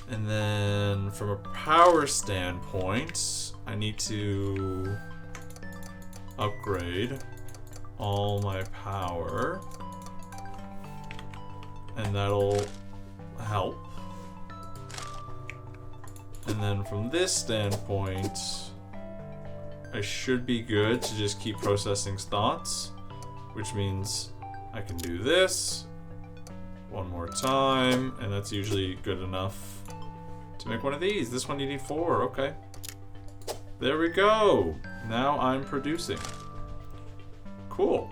S1: And then from a power standpoint, I need to upgrade all my power. And that'll help. And then from this standpoint, I should be good to just keep processing thoughts, which means I can do this one more time, and that's usually good enough to make one of these. This one you need 4, okay. There we go. Now I'm producing. Cool.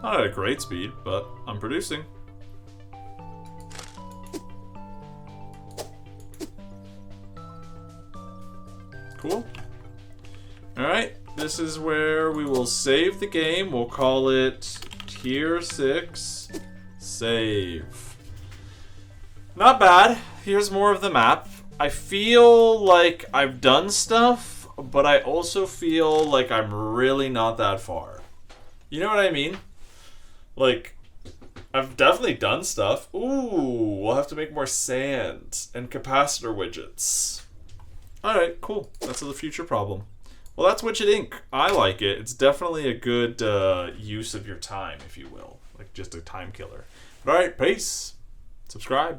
S1: Not at a great speed, but I'm producing. Cool. Alright, this is where we will save the game. We'll call it Tier 6 Save. Not bad. Here's more of the map. I feel like I've done stuff, but I also feel like I'm really not that far. You know what I mean? Like, I've definitely done stuff. Ooh, we'll have to make more sand and capacitor widgets. Alright, cool. That's a future problem. Well, that's Widget Inc. I like it. It's definitely a good use of your time, if you will. Like, just a time killer. Alright, peace. Subscribe.